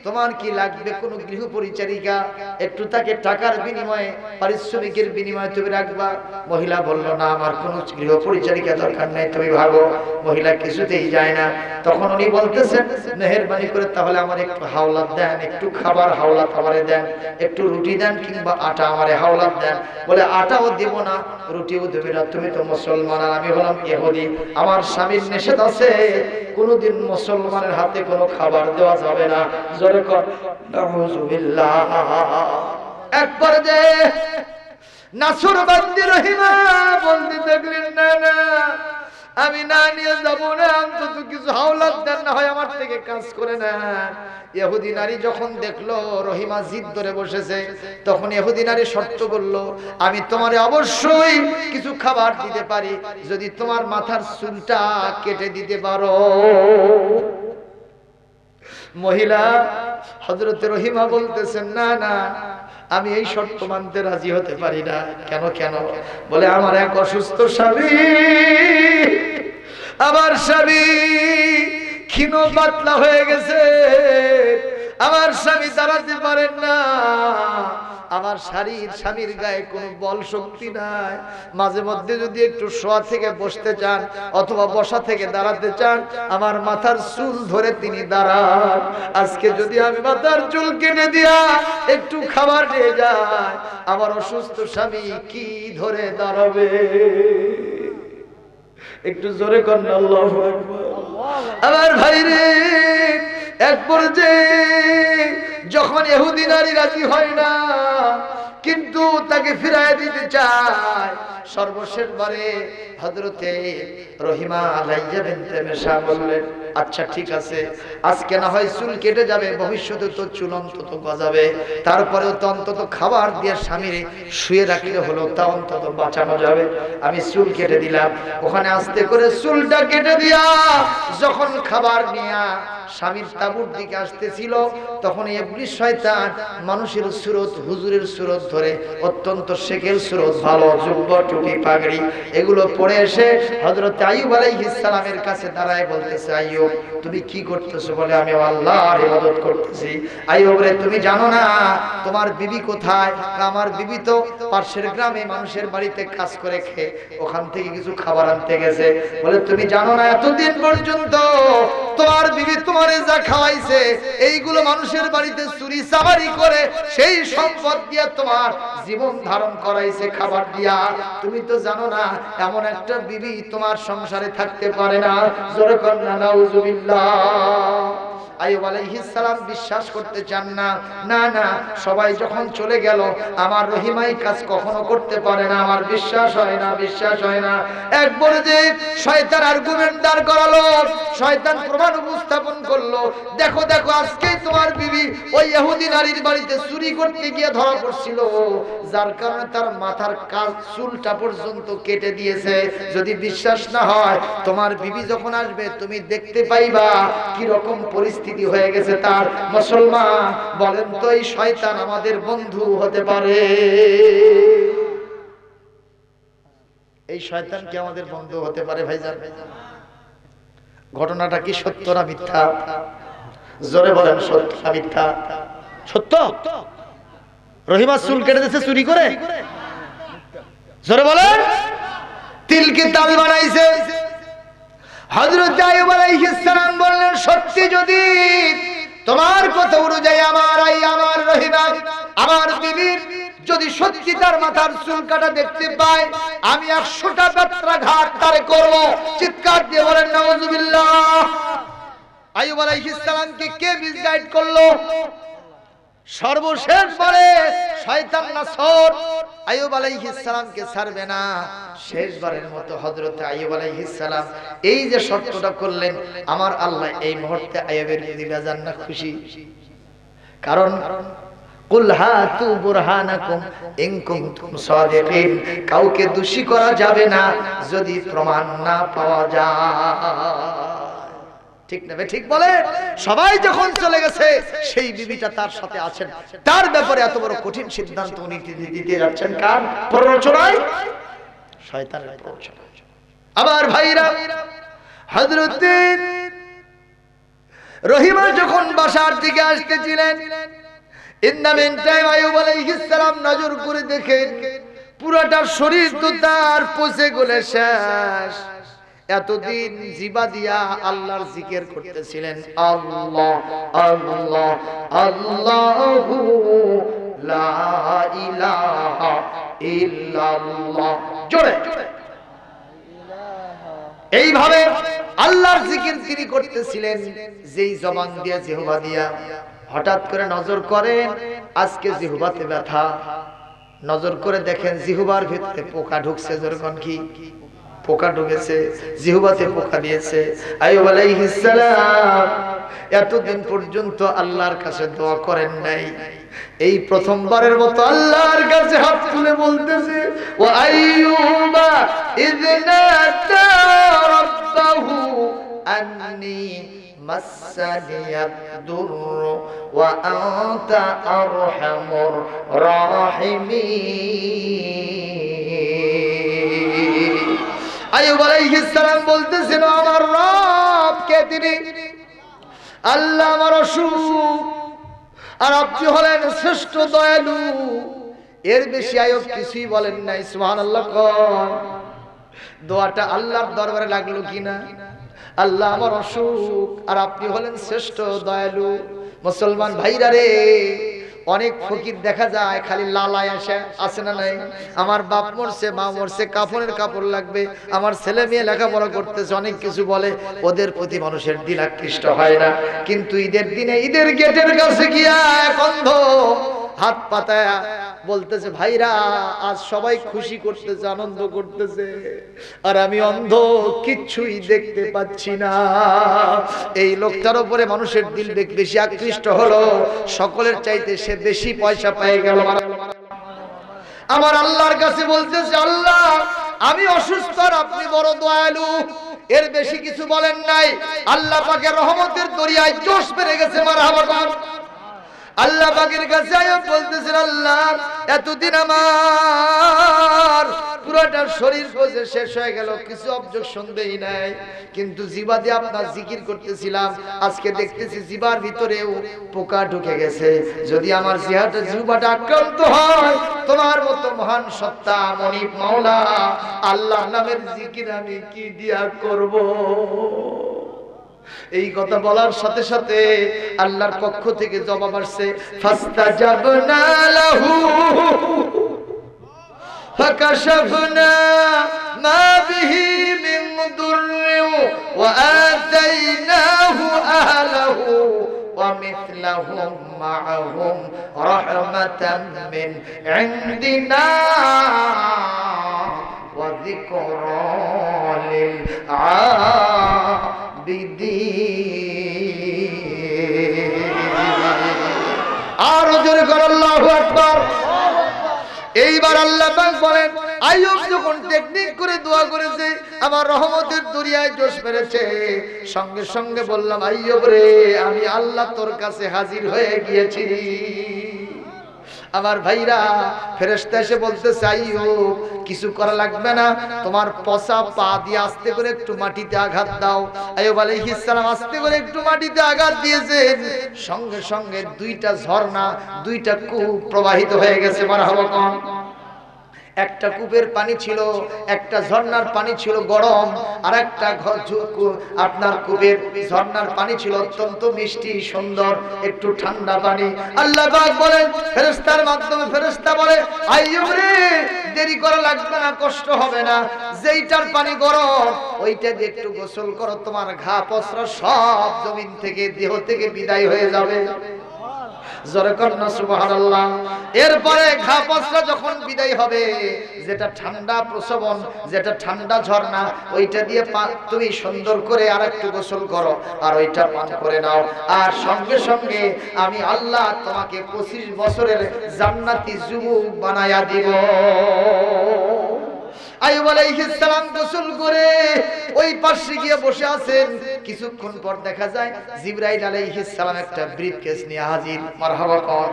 তোমার কি লাগবে? কোন গৃহ পরিচারিকা, একটু তাকে টাকার বিনিময়ে, পারিশ্রমিকের বিনিময়ে তুমি রাখবা। মহিলা বলল, না, আমার কোন গৃহ পরিচারিকা দরকার নেই, তুমি ভাগো। মহিলা কিছুতেই যায় না। তখন উনি বলতেছেন, মেহেরবানি করে তাহলে আমার একটু হাওলাত দেন, একটু খাবার হাওলাত আমারে দেন, একটু রুটি দেন কিংবা আটা আমারে হাওলাত দেন। বলে, আটাও দেব না, রুটিও দেবে না, তুমি তো মুসলমান আর আমি হলাম ইহুদি, আমার স্বামীর নিষেধ আছে, কোনদিন মুসলমানের হাতে কোনো খাবার দেওয়া যাবে না। জোরে কর নাউযুবিল্লাহ। একবার যে নাসরবান্দি রহিমা বলতে থাকলেন, না না, আমি না নিয়ে যাব না, অন্তত কিছু হাওলাত দেন, না হয় আমার থেকে কাজ করে না। ইহুদি নারী যখন দেখলো রহিমা জিদ ধরে বসেছে, তখন ইহুদি নারী শর্ত বলল, আমি তোমারে অবশ্যই কিছু খাবার দিতে পারি যদি তোমার মাথার চুলটা কেটে দিতে পারো। মহিলা হযরত রহিমা বলতেছেন, না না, আমি এই শর্ত মানতে রাজি হতে পারি না। কেন কেন? বলে, আমার এক অসুস্থ স্বামী, আমার স্বামী ক্ষীণ পাতলা হয়ে গেছে, আমার স্বামী দাঁড়াতে পারেন না, আমার স্বামীর গায়ে কোনো বল শক্তি নাই। মাঝে মধ্যে যদি একটু শোয়া থেকে বসতে চান অথবা বসা থেকে দাঁড়াতে চান, আমার মাথার চুল ধরে তিনি দাঁড়ান। আজকে যদি আমি মাথার চুল কেটে দিয়া একটু খাবার নিয়ে যাই, আমার অসুস্থ স্বামী কি ধরে দাঁড়াবে? একটু জোরে করেন আল্লাহু আকবার। আমার ভাইরে, এক পর্যায়ে যখন ইহুদি নারী রাজি হয় না, কিন্তু তাকে ফিরায় দিতে চায়, সর্বশেষ বারে হযরতে রহিমা লাইয়া বিনতে মেশা বললেন, আচ্ছা ঠিক আছে, আজকে না হয় চুল কেটে যাবে, ভবিষ্যতে তো চুল অন্তত গজাবে, তারপরেও তো অন্তত খাবার দিয়ে স্বামীরে শুয়ে রাখলে হলো, তা অন্তত বাঁচানো যাবে। আমি চুল কেটে দিলাম। ওখানে আস্তে করে চুলটা কেটে দিয়া যখন খাবার নিয়া স্বামীর তাঁবুর দিকে আসতেছিল, তখন ইবলিস শয়তান মানুষের সুরত, হুজুরের সুরত ধরে, অত্যন্ত শেখের সুরত, ভালো জুব্বা টুপি পাগড়ি এগুলো পরে এসে হযরত আইয়ুব আলাইহিস সালামের কাছে দাঁড়ায় বলতেছে, আইয়ুব তুমি কি করতেছো? বলে আমি আল্লাহর ইবাদত করতেছি। আইয়ুব রে তুমি জানো না তোমার বিবি কোথায়? আমার বিবি তো পাশের গ্রামে মানুষের বাড়িতে কাজ করে খেয়ে ওখান থেকে কিছু খাবার আনতে গেছে। বলে তুমি জানো না এতদিন পর্যন্ত তোমার বিবি তোমারে যা খাওয়াইছে এইগুলো মানুষের বাড়িতে চুরি চামারি করে সেই সম্পদ দিয়ে তোমার জীবন ধারণ করাইছে খাবার দিয়া। তুমি তো জানো না এমন একটা বিবি তোমার সংসারে থাকতে পারে না। জোরে কন্যা নাউজুবিল্লাহ। আইয়ুব আলাইহিস সালাম বিশ্বাস করতে চান না, না না সবাই যখন চলে গেল আমার রহিমাই কাজ কখনো করতে পারে না, আমার বিশ্বাস হয় না, বিশ্বাস হয় না। একবার যে শয়তান আর্গুমেন্ট দাঁড় করালো, শয়তান প্রমাণ উপস্থাপন করলো, দেখো দেখো আজকেই তোমার বিবি ওই ইহুদি নারীর বাড়িতে চুরি করতে গিয়ে ধরা পড়ছিল, যার কারণে তার মাথার কাল চুলটা পর্যন্ত কেটে দিয়েছে। যদি বিশ্বাস না হয় তোমার বিবি যখন আসবে তুমি দেখতে পাইবা কি রকম পরিস্থিতি হয়ে গেছে তার। মুসলমান বলেন তো এই শয়তান আমাদের বন্ধু হতে পারে? এই শয়তান কি আমাদের বন্ধু হতে পারে ভাইজান? ঘটনাটা কি সত্য না মিথ্যা? জোরে বলেন সত্য না মিথ্যা? সত্য। রহিমা চুল কেটে দিয়েছে চুরি করে? জোরে বলেন। তিলকে তাল বানাইছে। হযরত আইয়ুব আলাইহিস সালাম বললেন, সত্যি যদি তোমার কথা অনুযায়ী আমার রহিমা আমার বিবি যদি সত্যি তার মাথার চুল কাটা দেখতে পায় আমি 100টা বেত্রাঘাত তারে করব। চিৎকার দিয়ে বলেন নাউজুবিল্লাহ। আইয়ুব আলাইহিস সালামকে কে মিসগাইড করলো? সর্বশেষ বলে শয়তান নাসর আইয়ুব আলাইহিস সালামকে ছাড়বে না। শেষবারের মতো হযরত আইয়ুব আলাইহিস সালাম এই যে শর্তটা করলেন, আমার আল্লাহ এই মুহূর্তে আইয়ুবের প্রতি বেজান না খুশি? কারণ কুল হাতু বুরহানাকুম ইন কুনতুম সাদিকিন, কাউকে দোষী করা যাবে না যদি প্রমাণ না পাওয়া যায়। ঠিক না? ঠিক বলে। সবাই যখন চলে গেছে সেই বিবিটা তার সাথে আছেন, তার ব্যাপারে এত বড় কঠিন সিদ্ধান্ত উনি দিতে যাচ্ছেন কার প্ররোচনায়? শয়তানের প্ররোচনায়। আমার ভাইরা, হযরত রহিমা যখন বাসার দিকে আসতেছিলেন, in the mean time Ayub আলাইহিস সালাম নজর করে দেখেন পুরোটা শরীর তো তার পচে গলে শেষ। এতদিন জিবা দিয়া আল্লাহর জিকির করতেছিলেন, আল্লাহ আল্লাহ আল্লাহু লা ইলাহা ইল্লাল্লাহ। জোরে এইভাবে আল্লাহর জিকির তিনি করতেছিলেন যেই জবান দিয়া জিহ্বা দিয়া। হঠাৎ করে নজর করেন আজকে জিহ্বাতে ব্যথা। নজর করে দেখেন জিহ্বার ভিতরে পোকা ঢুকছে। যেরকম কি পোকা ঢুকেছে, জিহ্বাতে পোকা দিয়েছে। আইয়ুব আলাইহিস সালাম এতদিন পর্যন্ত আল্লাহর কাছে দোয়া করেন নাই, এই প্রথমবারের মতো আল্লাহর কাছে হাত তুলে বলতেছে, ওয়া আইয়ুবা ইয নাদা রাব্বাহু আন্নী মাসানিয়াদ দুরর ওয়া আনতা আরহামুর রাহিমিন। আইয়ুব আলাইহিস সালাম বলতেছেন, আমার রব কে? তিনি আল্লাহ আমার অসুখ, আর আপনি হলেন শ্রেষ্ঠ দয়ালু। এর বেশি আইয়ুব কিছুই বলেন নাই। সুবহানাল্লাহ। কোন দোয়াটা আল্লাহর দরবারে লাগলো কিনা? আল্লাহ আমার অসুখ, আর আপনি হলেন শ্রেষ্ঠ দয়ালু। মুসলমান ভাইরা রে, অনেক ফকির দেখা যায় খালি লালায় আসে না নাই, আমার বাপ মরছে, মা মরছে, কাফনের কাপড় লাগবে, আমার ছেলে মেয়ে লেখাপড়া করতেছে, অনেক কিছু বলে, ওদের প্রতি মানুষের দিল আকৃষ্ট হয় না। কিন্তু ঈদের দিনে ঈদের গেটের কাছে গিয়া এক অন্ধ হাত পাতায়া বলতেছে, ভাইরা আজ সবাই খুশি করতেছে, আনন্দ করতেছে, আর আমি অন্ধ, কিচ্ছুই দেখতে পাচ্ছি না। এই লোকটার উপরে মানুষের দিল বেশি আকৃষ্ট হলো, সকলের চাইতে সে বেশি পয়সা পেয়ে গেল। আমার আল্লাহর কাছে বলতেছে, আল্লাহ আমি অসুস্থ আর আপনি বড় দয়ালু, এর বেশি কিছু বলেন নাই। আল্লাহ পাকের রহমতের দরিয়ায় জোশ বেড়ে গেছে। মারহাবা কর। আল্লাহ পাকের কাছে আয়াত বলতেছেন, আল্লাহ এতদিন আমার পুরোটা শরীর খোঁজে শেষ হয়ে গেল, কিছু অবজেকশন দেই নাই, কিন্তু জিবা দিয়ে আপনার জিকির করতেছিলাম, আজকে দেখতেছি জিবার ভিতরেও পোকা ঢুকে গেছে। যদি আমার জিহ্বাটা আক্রান্ত হয়, তোমার মতো মহান সত্তা মনিব মাওলা আল্লাহ নামের জিকির আমি কি দিয়া করব? এই কথা বলার সাথে সাথে আল্লাহর পক্ষ থেকে জবাব আসছে, ফাস্তাজাবনা লাহু ফাকাশাফনা মা বিহি মিন দুররি ওয়া আতাইনাহু আহলাহু ওয়া মিথলাহুম মাআহুম রাহমাতাম মিন ইনদিনা ওয়া যিকরা লিল আর জোরে কর আল্লাহু আকবার। এইবার আল্লাহ পাক বলেন, আইয়ুব যখন টেকনিক করে দোয়া করেছে, আমার রহমতের দরিয়ায় জোশ মেরেছে, সঙ্গে সঙ্গে বললাম, আইয়ুব রে, আমি আল্লাহ তোর কাছে হাজির হয়ে গিয়েছি। আমার ভাইরা, ফেরেশতা এসে বলতেছে, আইয়ুব কিছু করা লাগবে না, তোমার পচা পা দিয়ে আস্তে করে একটু মাটিতে আঘাত দাও। আইয়ুব আলাইহিস সালাম আস্তে করে একটু মাটিতে আঘাত দিয়েছেন, সঙ্গে সঙ্গে দুইটা ঝর্ণা, দুইটা কূপ প্রবাহিত হয়ে গেছে। মারহাবা কোন। একটা কূপের পানি ছিল, একটা ঝর্ণার পানি ছিল গরম, আর একটা আপনার কূপের ঝর্ণার পানি ছিল অত্যন্ত মিষ্টি সুন্দর একটু ঠান্ডা পানি। আল্লাহ পাক বলেন, ফেরেশতার মাধ্যমে ফেরেশতা বলে, আইয়ুব রে, দেরি করা লাগবে না, কষ্ট হবে না, যেইটার পানি গরম ওইটা দিয়ে একটু গোসল করো, তোমার ঘা পচরা সব জমিন থেকে দেহ থেকে বিদায় হয়ে যাবে। জোরে কর না সুবহানাল্লাহ। এরপরে ঘা পচরা যখন বিদায় হবে, যেটা ঠান্ডা প্রসবন, যেটা ঠান্ডা ঝর্ণা, ওইটা দিয়ে তুমি সুন্দর করে আরেকটু গোসল করো, আর ওইটা পান করে নাও, আর সঙ্গে সঙ্গে আমি আল্লাহ তোমাকে 25 বছরের জান্নাতি যুবক বানায়া দিব। আইয়ুব আলাইহিস সালাম গোসল করে ওই পাশে গিয়ে বসে আছেন। কিছুক্ষণ পর দেখা যায় জিবরাইল আলাইহিস সালাম একটা ব্রিফকেস নিয়ে হাজির। মারহাবা কোন।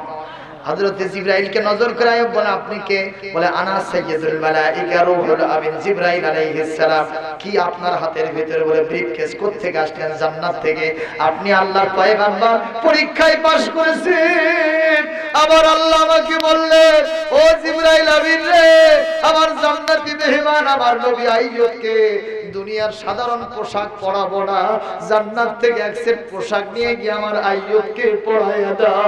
হযরত জিবরাইলকে নজর করে আইয়ুব বলে, আপনি কে? বলে, আনা সাইয়্যিদুল মালায়েকা রূহুল আমিন জিবরাইল আলাইহিস সালাম। কি আপনার হাতের ভিতরে? বলে, ব্রিফকেস। কোথা থেকে আসলেন? জান্নাত থেকে। আপনি আল্লাহর পয়গম্বর, পরীক্ষায় পাশ করেছেন। আবার আল্লাহ আমাকে বললেন, ও জিবরাইল আমিন রে, আমার জান্নাতি মেহমান আমার নবী আইয়ুবকে দুনিয়ার সাধারণ পোশাক পরাবো না, জান্নাত থেকে এক সেট পোশাক নিয়ে গিয়ে আমার আইয়ুবকে পরাইয়া দাও।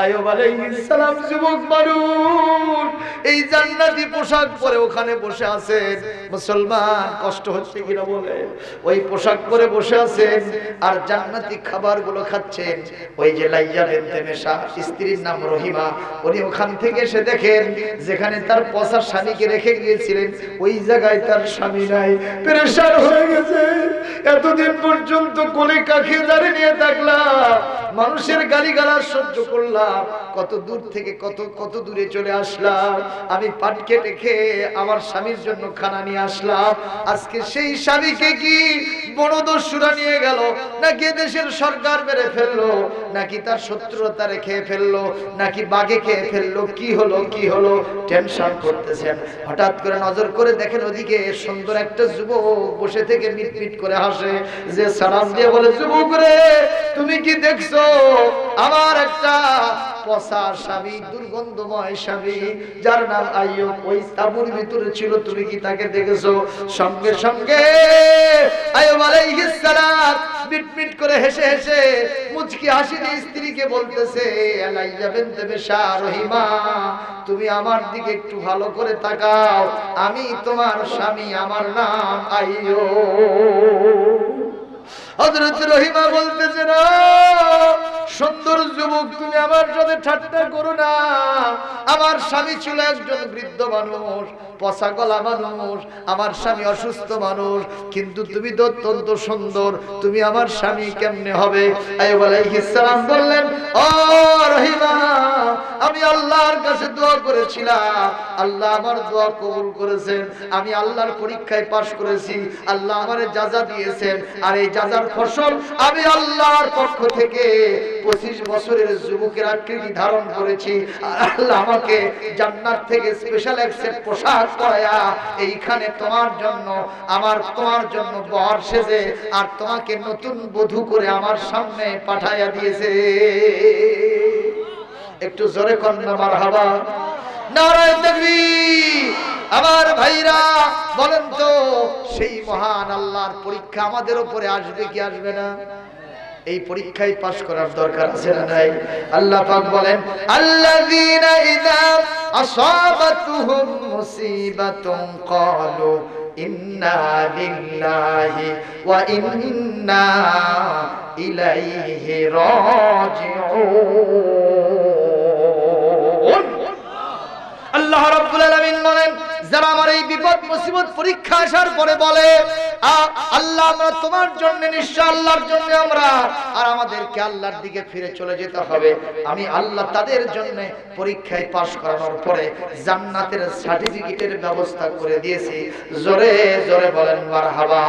আইয়ুব আলাইহিস সালাম যুবক মানুষ, এই জান্নাতি পোশাক পরে ওখানে বসে আছেন। মুসলমান, কষ্ট হচ্ছে কিনা বলে, ওই পোশাক পরে বসে আছেন আর জান্নাতি খাবারগুলো খাচ্ছেন। ওই যে লাইয়া বিনতে মেশা, স্ত্রীর নাম রহিমা, উনি ওখান থেকে এসে দেখেন যেখানে তার পচা স্বামীকে রেখে গিয়েছিলেন, ওই জায়গায় তার স্বামী নাই। পেরেশান হয়ে গেছে। এতদিন পর্যন্ত কোলে কাকে দাঁড়িয়ে নিয়ে থাকলাম, মানুষের গালিগালাজ সহ্য করলাম, কত দূর থেকে কত দূরে চলে আসলাম, আমি পাট কেটে খেয়ে আমার স্বামীর জন্য খানা নিয়ে আসলাম। আজকে সেই স্বামীকে কি বনদস্যুরা নিয়ে গেল, নাকি দেশের সরকার মেরে ফেললো, নাকি তার শত্রুতা রেখে ফেললো, নাকি বাঘে খেয়ে ফেললো, কি হলো কি হলো, টেনশন করতেছেন। হঠাৎ করে নজর করে দেখেন ওদিকে সুন্দর একটা যুবক বসে থেকে মিটমিট করে হাসে, যে সালাম দিয়ে বলে, যুবক রে, তুমি কি দেখছো? আমার একটা পচা স্বামী, দুর্গন্ধময় স্বামী, যার নাম আইয়ুব, ওই তাঁবুর ভিতরে ছিল, তুমি কি তাকে দেখেছো? সঙ্গে সঙ্গে আইয়ুব আলাইহিস সালাম মিটমিট করে হেসে হেসে মুচকি হাসি দিয়ে স্ত্রীকে বলতেছে, লাইয়া বিনতে মেশা, রহিমা, তুমি আমার দিকে একটু ভালো করে তাকাও, আমি তোমার স্বামী, আমার নাম আইয়ুব। হযরত রহিমা বলতেছে না, সুন্দর যুবক তুমি আমার সাথে ঠাট্টা করো না। আমার স্বামী ছিল একজন বৃদ্ধ মানুষ, পচা গলা মানুষ, আমার স্বামী অসুস্থ মানুষ, কিন্তু তুমি তো অত্যন্ত সুন্দর, তুমি আমার স্বামী কেমনে হবে? আইয়ুব আলাইহিস সালাম বললেন, ও রহিমা, আমি আল্লাহর কাছে দোয়া করেছিলাম, আল্লাহ আমার দোয়া কবুল করেছেন, আমি আল্লাহর পরীক্ষায় পাশ করেছি, আল্লাহ আমারে জাযা দিয়েছেন, আর এই জাযার ফসল আমি আল্লাহর পক্ষ থেকে 25 বছরের যুবকের আকৃতি ধারণ করেছি, আর আল্লাহ আমাকে জান্নাত থেকে স্পেশাল এক সেট পোশাক পরায়া এইখানে তোমার জন্য বর সেজে আর তোমাকে নতুন বধূ করে আমার সামনে পাঠাইয়া দিয়েছে। একটু জোরে কন্যা মারহাবা, নারায়ে তাকবীর। আমার ভাইরা বলেন তো, সেই মহান আল্লাহর পরীক্ষা আমাদের উপরে আসবে কি আসবে না? এই পরীক্ষায় পাশ করার দরকার আছে না নাই? আল্লাহ পাক বলেন, আল্লাযীনা ইযা আসাবাতুহুম মুসিবাতুন ক্বালু ইন্না লিল্লাহি ওয়া ইন্না ইলাইহি রাজিউন। আল্লাহ রাব্বুল আলামিন বলেন, যারা আমার এই বিপদ মুসিবত পরীক্ষা আসার পরে বলে আল্লাহ আমরা তোমার জন্য, নিশ্চয় আল্লাহর জন্য আমরা, আর আমাদেরকে আল্লাহর দিকে ফিরে চলে যেতে হবে, আমি আল্লাহ তাদের জন্য পরীক্ষায় পাশ করানোর পরে জান্নাতের সার্টিফিকেটের ব্যবস্থা করে দিয়েছি। জোরে জোরে বলেন মারহাবা।